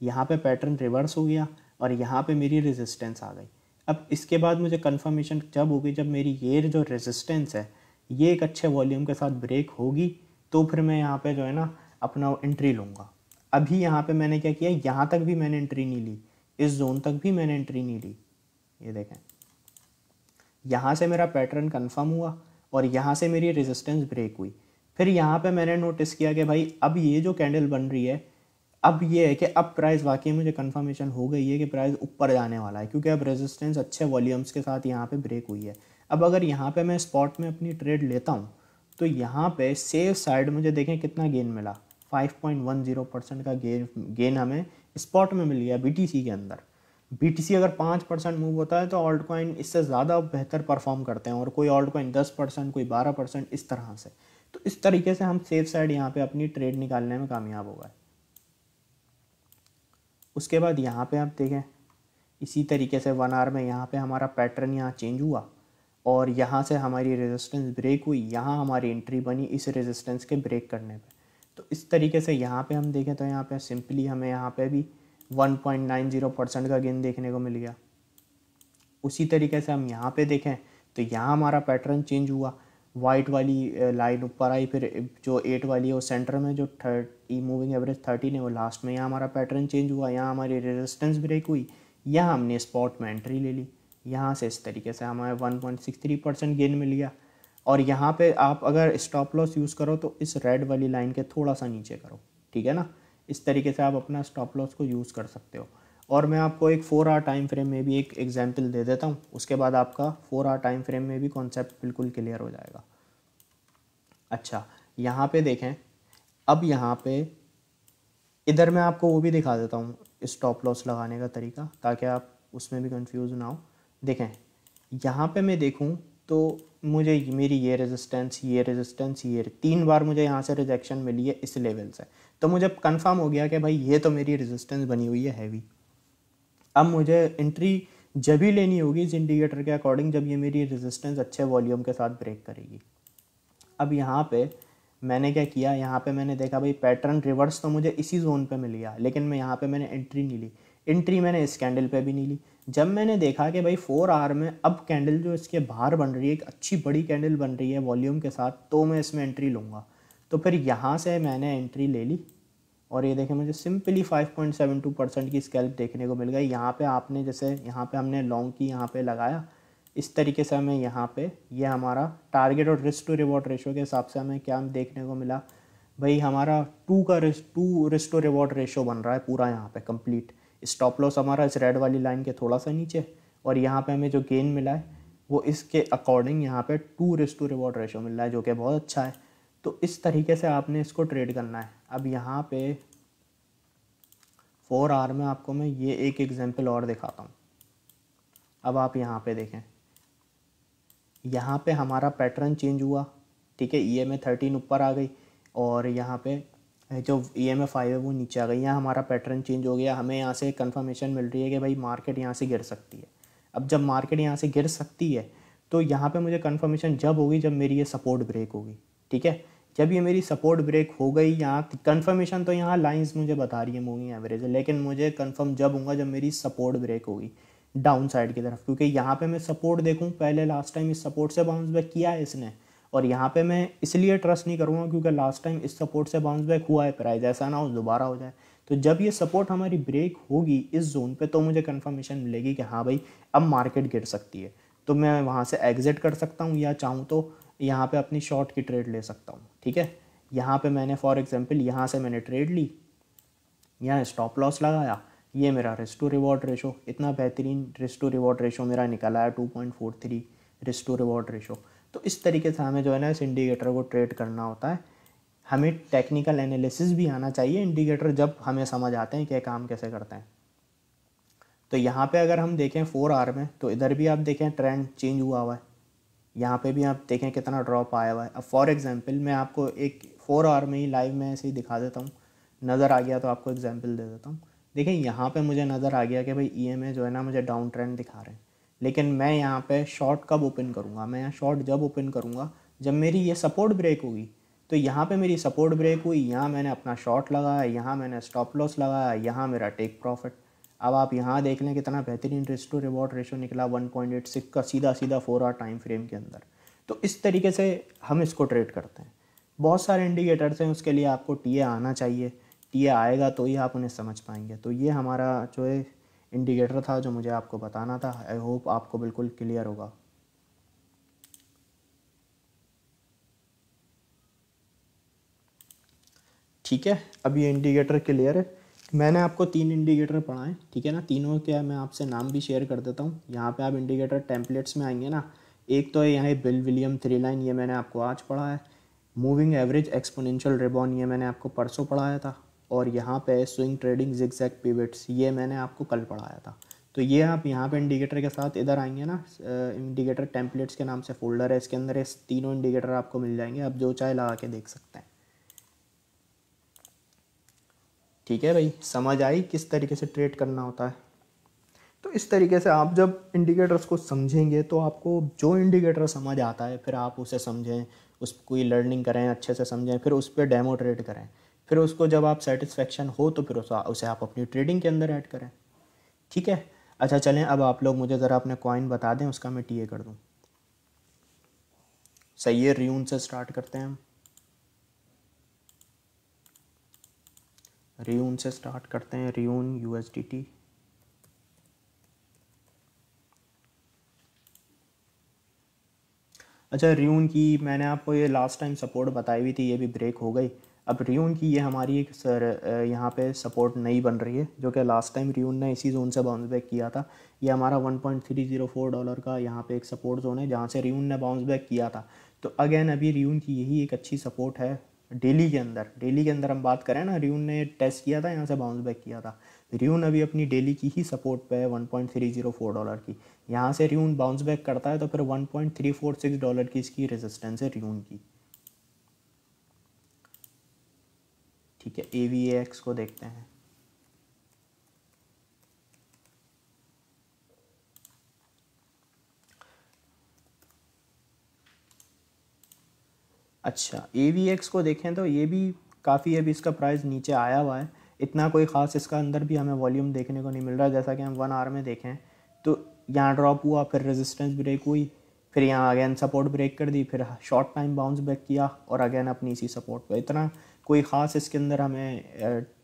यहाँ पे पैटर्न रिवर्स हो गया और यहाँ पे मेरी रेजिस्टेंस आ गई। अब इसके बाद मुझे कंफर्मेशन जब होगी, जब मेरी ये जो रेजिस्टेंस है ये एक अच्छे वॉल्यूम के साथ ब्रेक होगी, तो फिर मैं यहाँ पे जो है ना अपना एंट्री लूँगा। अभी यहाँ पे मैंने क्या किया, यहाँ तक भी मैंने एंट्री नहीं ली, इस जोन तक भी मैंने एंट्री नहीं ली। ये देखें, यहाँ से मेरा पैटर्न कंफर्म हुआ और यहाँ से मेरी रेजिस्टेंस ब्रेक हुई। फिर यहाँ पे मैंने नोटिस किया कि भाई अब ये जो कैंडल बन रही है, अब ये है कि अब प्राइस वाकई मुझे कंफर्मेशन हो गई है कि प्राइस ऊपर जाने वाला है, क्योंकि अब रेजिस्टेंस अच्छे वॉल्यूम्स के साथ यहाँ पे ब्रेक हुई है। अब अगर यहाँ पे मैं स्पॉट में अपनी ट्रेड लेता हूँ तो यहाँ पे सेफ साइड मुझे देखें कितना गेन मिला, 5.10% का गेन हमें स्पॉट में मिल गया BTC के अंदर। BTC अगर 5% मूव होता है तो ऑल्ट कॉइन इससे ज़्यादा बेहतर परफॉर्म करते हैं, और कोई ऑल्ट कॉइन 10%, कोई 12%, इस तरह से। तो इस तरीके से हम सेफ साइड यहाँ पे अपनी ट्रेड निकालने में कामयाब हो गए। उसके बाद यहाँ पे आप देखें, इसी तरीके से 1 आवर में यहाँ पे हमारा पैटर्न यहाँ चेंज हुआ और यहाँ से हमारी रेजिस्टेंस ब्रेक हुई, यहाँ हमारी एंट्री बनी इस रेजिस्टेंस के ब्रेक करने पे। तो इस तरीके से यहाँ पे हम देखें तो यहाँ पे सिंपली हमें यहाँ पे भी 1.90% का गेन देखने को मिल गया। उसी तरीके से हम यहाँ पे देखें तो यहाँ हमारा पैटर्न चेंज हुआ, वाइट वाली लाइन ऊपर आई, फिर जो 8 वाली है वो सेंटर में, जो 30 मूविंग एवरेज 13 है वो लास्ट में, यहाँ हमारा पैटर्न चेंज हुआ, यहाँ हमारी रेजिस्टेंस ब्रेक हुई, यहाँ हमने स्पॉट में एंट्री ले ली, यहाँ से इस तरीके से हमें 1.63% गेन मिल गया। और यहाँ पे आप अगर स्टॉप लॉस यूज़ करो तो इस रेड वाली लाइन के थोड़ा सा नीचे करो, ठीक है ना। इस तरीके से आप अपना स्टॉप लॉस को यूज़ कर सकते हो। और मैं आपको एक 4 आवर टाइम फ्रेम में भी एक एग्जांपल दे देता हूँ, उसके बाद आपका 4 आवर टाइम फ्रेम में भी कॉन्सेप्ट बिल्कुल क्लियर हो जाएगा। अच्छा, यहाँ पे देखें, अब यहाँ पे इधर मैं आपको वो भी दिखा देता हूँ स्टॉप लॉस लगाने का तरीका, ताकि आप उसमें भी कंफ्यूज ना हो। देखें, यहाँ पे मैं देखूँ तो मुझे मेरी ये रेजिस्टेंस, ये रेजिस्टेंस, ये 3 बार मुझे यहाँ से रिजेक्शन मिली है इस लेवल से, तो मुझे कंफर्म हो गया कि भाई ये तो मेरी रेजिस्टेंस बनी हुई है हैवी। अब मुझे एंट्री जब ही लेनी होगी इस इंडिकेटर के अकॉर्डिंग जब ये मेरी रेजिस्टेंस अच्छे वॉल्यूम के साथ ब्रेक करेगी। अब यहाँ पे मैंने क्या किया, यहाँ पे मैंने देखा भाई पैटर्न रिवर्स तो मुझे इसी जोन पे मिल गया, लेकिन मैं यहाँ पे मैंने एंट्री नहीं ली, एंट्री मैंने इस कैंडल पे भी नहीं ली। जब मैंने देखा कि भाई 4 आवर में अब कैंडल जो इसके बाहर बन रही है, एक अच्छी बड़ी कैंडल बन रही है वॉल्यूम के साथ, तो मैं इसमें एंट्री लूँगा। तो फिर यहाँ से मैंने एंट्री ले ली और ये देखें मुझे सिंपली 5.72% की स्कैल्प देखने को मिल गई। यहाँ पे आपने जैसे यहाँ पे हमने लॉन्ग की यहाँ पे लगाया, इस तरीके से हमें यहाँ पे ये हमारा टारगेट और रिस्क टू रिवॉर्ड रेशो के हिसाब से हमें क्या देखने को मिला, भाई हमारा 2 रिस्क टू रिवॉर्ड रेशो बन रहा है पूरा यहाँ पे कंप्लीट। स्टॉप लॉस हमारा इस रेड वाली लाइन के थोड़ा सा नीचे, और यहाँ पे हमें जो गेन मिला है वो इसके अकॉर्डिंग यहाँ पे 2 रिस्क टू रिवॉर्ड रेशो मिल रहा है, जो कि बहुत अच्छा है। तो इस तरीके से आपने इसको ट्रेड करना है। अब यहाँ पे 4 आवर में आपको मैं ये एक एग्जांपल और दिखाता हूँ। अब आप यहाँ पे देखें, यहाँ पे हमारा पैटर्न चेंज हुआ, ठीक है, EMA 13 ऊपर आ गई और यहाँ पे जो EMA 5 है वो नीचे आ गई। यहाँ हमारा पैटर्न चेंज हो गया, हमें यहाँ से कंफर्मेशन मिल रही है कि भाई मार्केट यहाँ से गिर सकती है। अब जब मार्केट यहाँ से गिर सकती है तो यहाँ पे मुझे कंफर्मेशन जब होगी जब मेरी ये सपोर्ट ब्रेक होगी, ठीक है। जब ये मेरी सपोर्ट ब्रेक हो गई, यहाँ कंफर्मेशन तो यहाँ लाइंस मुझे बता रही है मूविंग एवरेज, लेकिन मुझे कंफर्म जब होगा जब मेरी सपोर्ट ब्रेक होगी डाउन साइड की तरफ, क्योंकि यहाँ पे मैं सपोर्ट देखूँ, पहले लास्ट टाइम इस सपोर्ट से बाउंस बैक किया है इसने, और यहाँ पे मैं इसलिए ट्रस्ट नहीं करूँगा क्योंकि लास्ट टाइम इस सपोर्ट से बाउंस बैक हुआ है प्राइस, ऐसा ना हो दोबारा हो जाए। तो जब ये सपोर्ट हमारी ब्रेक होगी इस जोन पे तो मुझे कंफर्मेशन मिलेगी कि हाँ भाई अब मार्केट गिर सकती है, तो मैं वहाँ से एग्जिट कर सकता हूँ या चाहूँ तो यहाँ पे अपनी शॉर्ट की ट्रेड ले सकता हूँ, ठीक है। यहाँ पे मैंने फॉर एग्जांपल यहाँ से मैंने ट्रेड ली, यहाँ स्टॉप लॉस लगाया, ये मेरा रिस्क टू रिवॉर्ड रेशो, इतना बेहतरीन रिस्क टू रिवॉर्ड रेशो मेरा निकला है 2.43 रिस्क टू रिवॉर्ड रेशो। तो इस तरीके से हमें जो है ना इस इंडिकेटर को ट्रेड करना होता है। हमें टेक्निकल एनालिसिस भी आना चाहिए इंडिकेटर, जब हमें समझ आते हैं कि काम कैसे करते हैं। तो यहाँ पे अगर हम देखें 4 आवर में, तो इधर भी आप देखें ट्रेंड चेंज हुआ हुआ है, यहाँ पे भी आप देखें कितना ड्रॉप आया हुआ है। अब फॉर एग्जांपल मैं आपको एक 4 आवर में ही लाइव में ऐसे ही दिखा देता हूँ, नज़र आ गया तो आपको एग्जांपल दे देता हूँ। देखिए यहाँ पे मुझे नज़र आ गया कि भाई EMA जो है ना मुझे डाउन ट्रेंड दिखा रहे हैं, लेकिन मैं यहाँ पे शॉर्ट कब ओपन करूँगा, मैं यहाँ शॉर्ट जब ओपन करूँगा जब मेरी ये सपोर्ट ब्रेक होगी। तो यहाँ पे मेरी सपोर्ट ब्रेक हुई, यहाँ मैंने अपना शॉर्ट लगाया, यहाँ मैंने स्टॉप लॉस लगाया, यहाँ मेरा टेक प्रॉफिट। अब आप यहाँ देख लें कितना बेहतरीन रिस्क टू रिवॉर्ड रेशो निकला 1.86 का, सीधा सीधा 4 आवर टाइम फ्रेम के अंदर। तो इस तरीके से हम इसको ट्रेड करते हैं। बहुत सारे इंडिकेटर्स हैं, उसके लिए आपको TA आना चाहिए, TA आएगा तो ही आप उन्हें समझ पाएंगे। तो ये हमारा जो है इंडिकेटर था जो मुझे आपको बताना था। आई होप आपको बिल्कुल क्लियर होगा। ठीक है, अब ये इंडिकेटर क्लियर है। मैंने आपको 3 इंडिकेटर पढ़ाए, ठीक है ना, तीनों के मैं आपसे नाम भी शेयर कर देता हूँ। यहाँ पे आप इंडिकेटर टेम्पलेट्स में आएंगे ना, एक तो है यहाँ बिल विलियम 3 लाइन, ये मैंने आपको आज पढ़ा है। मूविंग एवरेज एक्सपोनेंशियल रिबॉन, ये मैंने आपको परसों पढ़ाया था। और यहाँ पे स्विंग ट्रेडिंग जिगजैग पिवट्स, ये मैंने आपको कल पढ़ाया था। तो ये आप यहाँ पे इंडिकेटर के साथ इधर आएंगे ना, इंडिकेटर टेम्पलेट्स के नाम से फोल्डर है, इसके अंदर इस तीनों इंडिकेटर आपको मिल जाएंगे, आप जो चाहे लगा के देख सकते हैं। ठीक है भाई, समझ आई किस तरीके से ट्रेड करना होता है। तो इस तरीके से आप जब इंडिकेटर्स को समझेंगे तो आपको जो इंडिकेटर समझ आता है फिर आप उसे समझें, उस कोई लर्निंग करें, अच्छे से समझें, फिर उस पर डेमो ट्रेड करें। फिर उसको जब आप सेटिस्फेक्शन हो तो फिर उसे आप अपनी ट्रेडिंग के अंदर ऐड करें। ठीक है। अच्छा चलें, अब आप लोग मुझे ज़रा अपने कॉइन बता दें, उसका मैं टीए कर दूं। सही है, रियून से स्टार्ट करते हैं हम। रियून से स्टार्ट करते हैं, रियून यूएसडीटी। अच्छा, रियून की मैंने आपको ये लास्ट टाइम सपोर्ट बताई हुई थी, ये भी ब्रेक हो गई। अब रियून की ये हमारी एक सर यहाँ पे सपोर्ट नई बन रही है, जो कि लास्ट टाइम रियून ने इसी जोन से बाउंस बैक किया था। ये हमारा $1.304 का यहाँ पे एक सपोर्ट जोन है, जहाँ से रियून ने बाउंस बैक किया था। तो अगेन अभी रियून की यही एक अच्छी सपोर्ट है डेली के अंदर हम बात करें ना, रियून ने टेस्ट किया था, यहाँ से बाउंस बैक किया था। रियून अभी अपनी डेली की ही सपोर्ट पे है $1.304 की। यहाँ से रियून बाउंस बैक करता है तो फिर $1.346 की इसकी रेजिस्टेंस है रियून की। ठीक है, AVAX को देखते हैं। अच्छा, AVX को देखें तो ये भी काफ़ी अभी इसका प्राइस नीचे आया हुआ है। इतना कोई ख़ास इसका अंदर भी हमें वॉल्यूम देखने को नहीं मिल रहा। जैसा कि हम 1 आवर में देखें तो यहाँ ड्रॉप हुआ, फिर रेजिस्टेंस ब्रेक हुई, फिर यहाँ अगेन सपोर्ट ब्रेक कर दी, फिर शॉर्ट टाइम बाउंस बैक किया और अगेन अपनी इसी सपोर्ट पे। इतना कोई ख़ास इसके अंदर हमें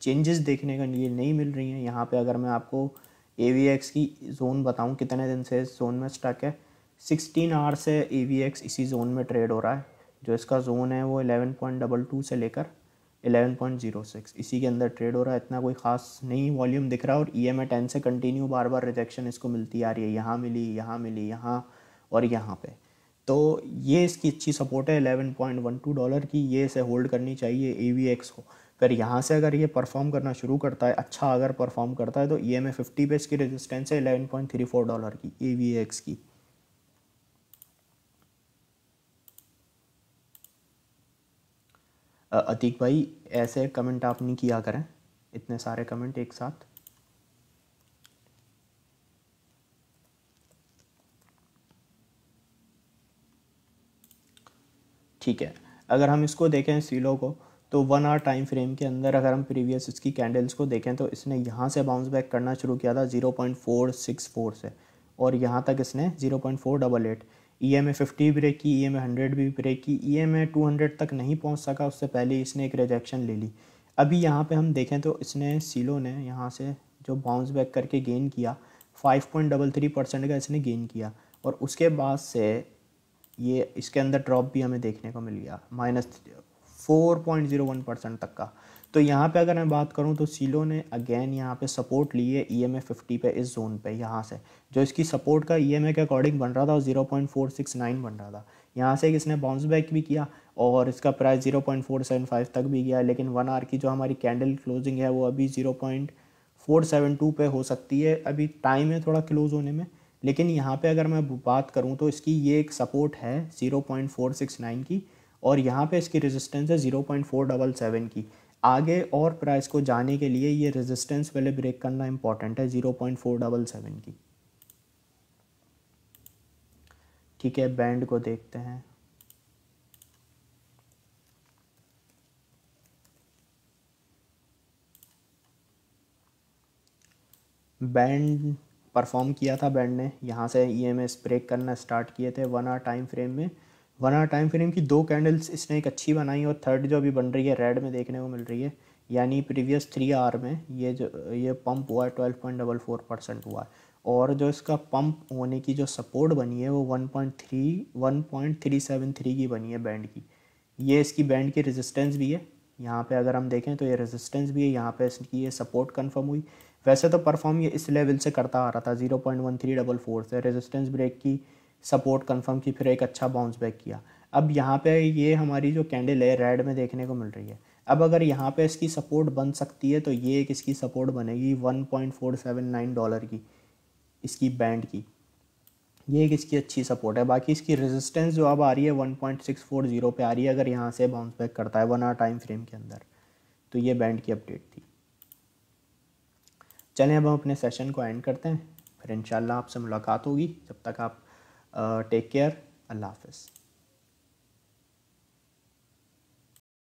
चेंजेस देखने के लिए नहीं मिल रही हैं। यहाँ पे अगर मैं आपको AVX की जोन बताऊँ कितने दिन से इस जोन में स्टक है, 16 आवर से AVX इसी जोन में ट्रेड हो रहा है। जो इसका जोन है वो 11.22 से लेकर 11.06 इसी के अंदर ट्रेड हो रहा है। इतना कोई ख़ास नहीं वॉल्यूम दिख रहा। और EMA 10 से कंटिन्यू बार बार रिजेक्शन इसको मिलती आ रही है, यहाँ मिली, यहाँ मिली, यहाँ और यहाँ पे। तो ये इसकी अच्छी सपोर्ट है $11.12 की, ये इसे होल्ड करनी चाहिए AVX को। फिर यहाँ से अगर ये परफॉर्म करना शुरू करता है, अच्छा अगर परफॉर्म करता है, तो EMA 50 पे इसकी रेजिस्टेंस है $11.34 की AVX की। अतीक भाई, ऐसे कमेंट आप नहीं किया करें, इतने सारे कमेंट एक साथ। ठीक है, अगर हम इसको देखें सीलो को, तो 1 आवर टाइम फ्रेम के अंदर अगर हम प्रीवियस इसकी कैंडल्स को देखें तो इसने यहाँ से बाउंस बैक करना शुरू किया था 0.464 से, और यहाँ तक इसने 0.488। EMA 50 ब्रेक की, EMA 100 भी ब्रेक की, EMA 200 तक नहीं पहुँच सका, उससे पहले इसने एक रिजेक्शन ले ली। अभी यहाँ पे हम देखें तो इसने सीलो ने यहाँ से जो बाउंस बैक करके गेन किया 5.33% का इसने गेन किया, और उसके बाद से ये इसके अंदर ड्रॉप भी हमें देखने को मिल गया -4.01% तक का। तो यहाँ पे अगर मैं बात करूँ तो सीलो ने अगेन यहाँ पे सपोर्ट ली है EMA 50 पे, इस जोन पे। यहाँ से जो इसकी सपोर्ट का EMA के अकॉर्डिंग बन रहा था वो 0.469 बन रहा था। यहाँ से इसने बाउंस बैक भी किया और इसका प्राइस 0.475 तक भी गया। लेकिन 1 आवर की जो हमारी कैंडल क्लोजिंग है वो अभी 0.472 पे हो सकती है, अभी टाइम है थोड़ा क्लोज होने में। लेकिन यहाँ पे अगर मैं बात करूँ तो इसकी ये एक सपोर्ट है 0.469 की, और यहाँ पे इसकी रेजिस्टेंस है 0.477 की। आगे और प्राइस को जाने के लिए ये रेजिस्टेंस पहले ब्रेक करना इंपॉर्टेंट है 0.477 की। ठीक है, बैंड को देखते हैं। बैंड परफॉर्म किया था, बैंड ने यहाँ से EMS ब्रेक करना स्टार्ट किए थे 1 आवर टाइम फ्रेम में। 1 आवर टाइम फ्रेम की 2 कैंडल्स इसने एक अच्छी बनाई, और थर्ड जो अभी बन रही है रेड में देखने को मिल रही है। यानी प्रीवियस 3 आवर में ये पंप हुआ है 12.44% हुआ है। और जो इसका पंप होने की जो सपोर्ट बनी है वो 1.373 की बनी है बैंड की। ये इसकी बैंड की रेजिस्टेंस भी है। यहाँ पे अगर हम देखें तो ये रेजिस्टेंस भी है, यहाँ पे इसकी ये सपोर्ट कंफर्म हुई। वैसे तो परफॉर्म ये इस लेवल से करता आ रहा था 0.1344 से, रेजिस्टेंस ब्रेक की, सपोर्ट कंफर्म की, फिर एक अच्छा बाउंस बैक किया। अब यहाँ पे ये हमारी जो कैंडल है रेड में देखने को मिल रही है। अब अगर यहाँ पे इसकी सपोर्ट बन सकती है तो ये एक इसकी सपोर्ट बनेगी $1.479 की, इसकी बैंड की। ये एक इसकी अच्छी सपोर्ट है। बाकी इसकी रेजिस्टेंस जो अब आ रही है 1.640 पे आ रही है, अगर यहाँ से बाउंस बैक करता है 1 आवर टाइम फ्रेम के अंदर। तो ये बैंड की अपडेट थी। चलें अब हम अपने सेशन को एंड करते हैं, फिर इंशाल्लाह आपसे मुलाकात होगी। जब तक आप टेक केयर, अल्लाह हाफ़िज़।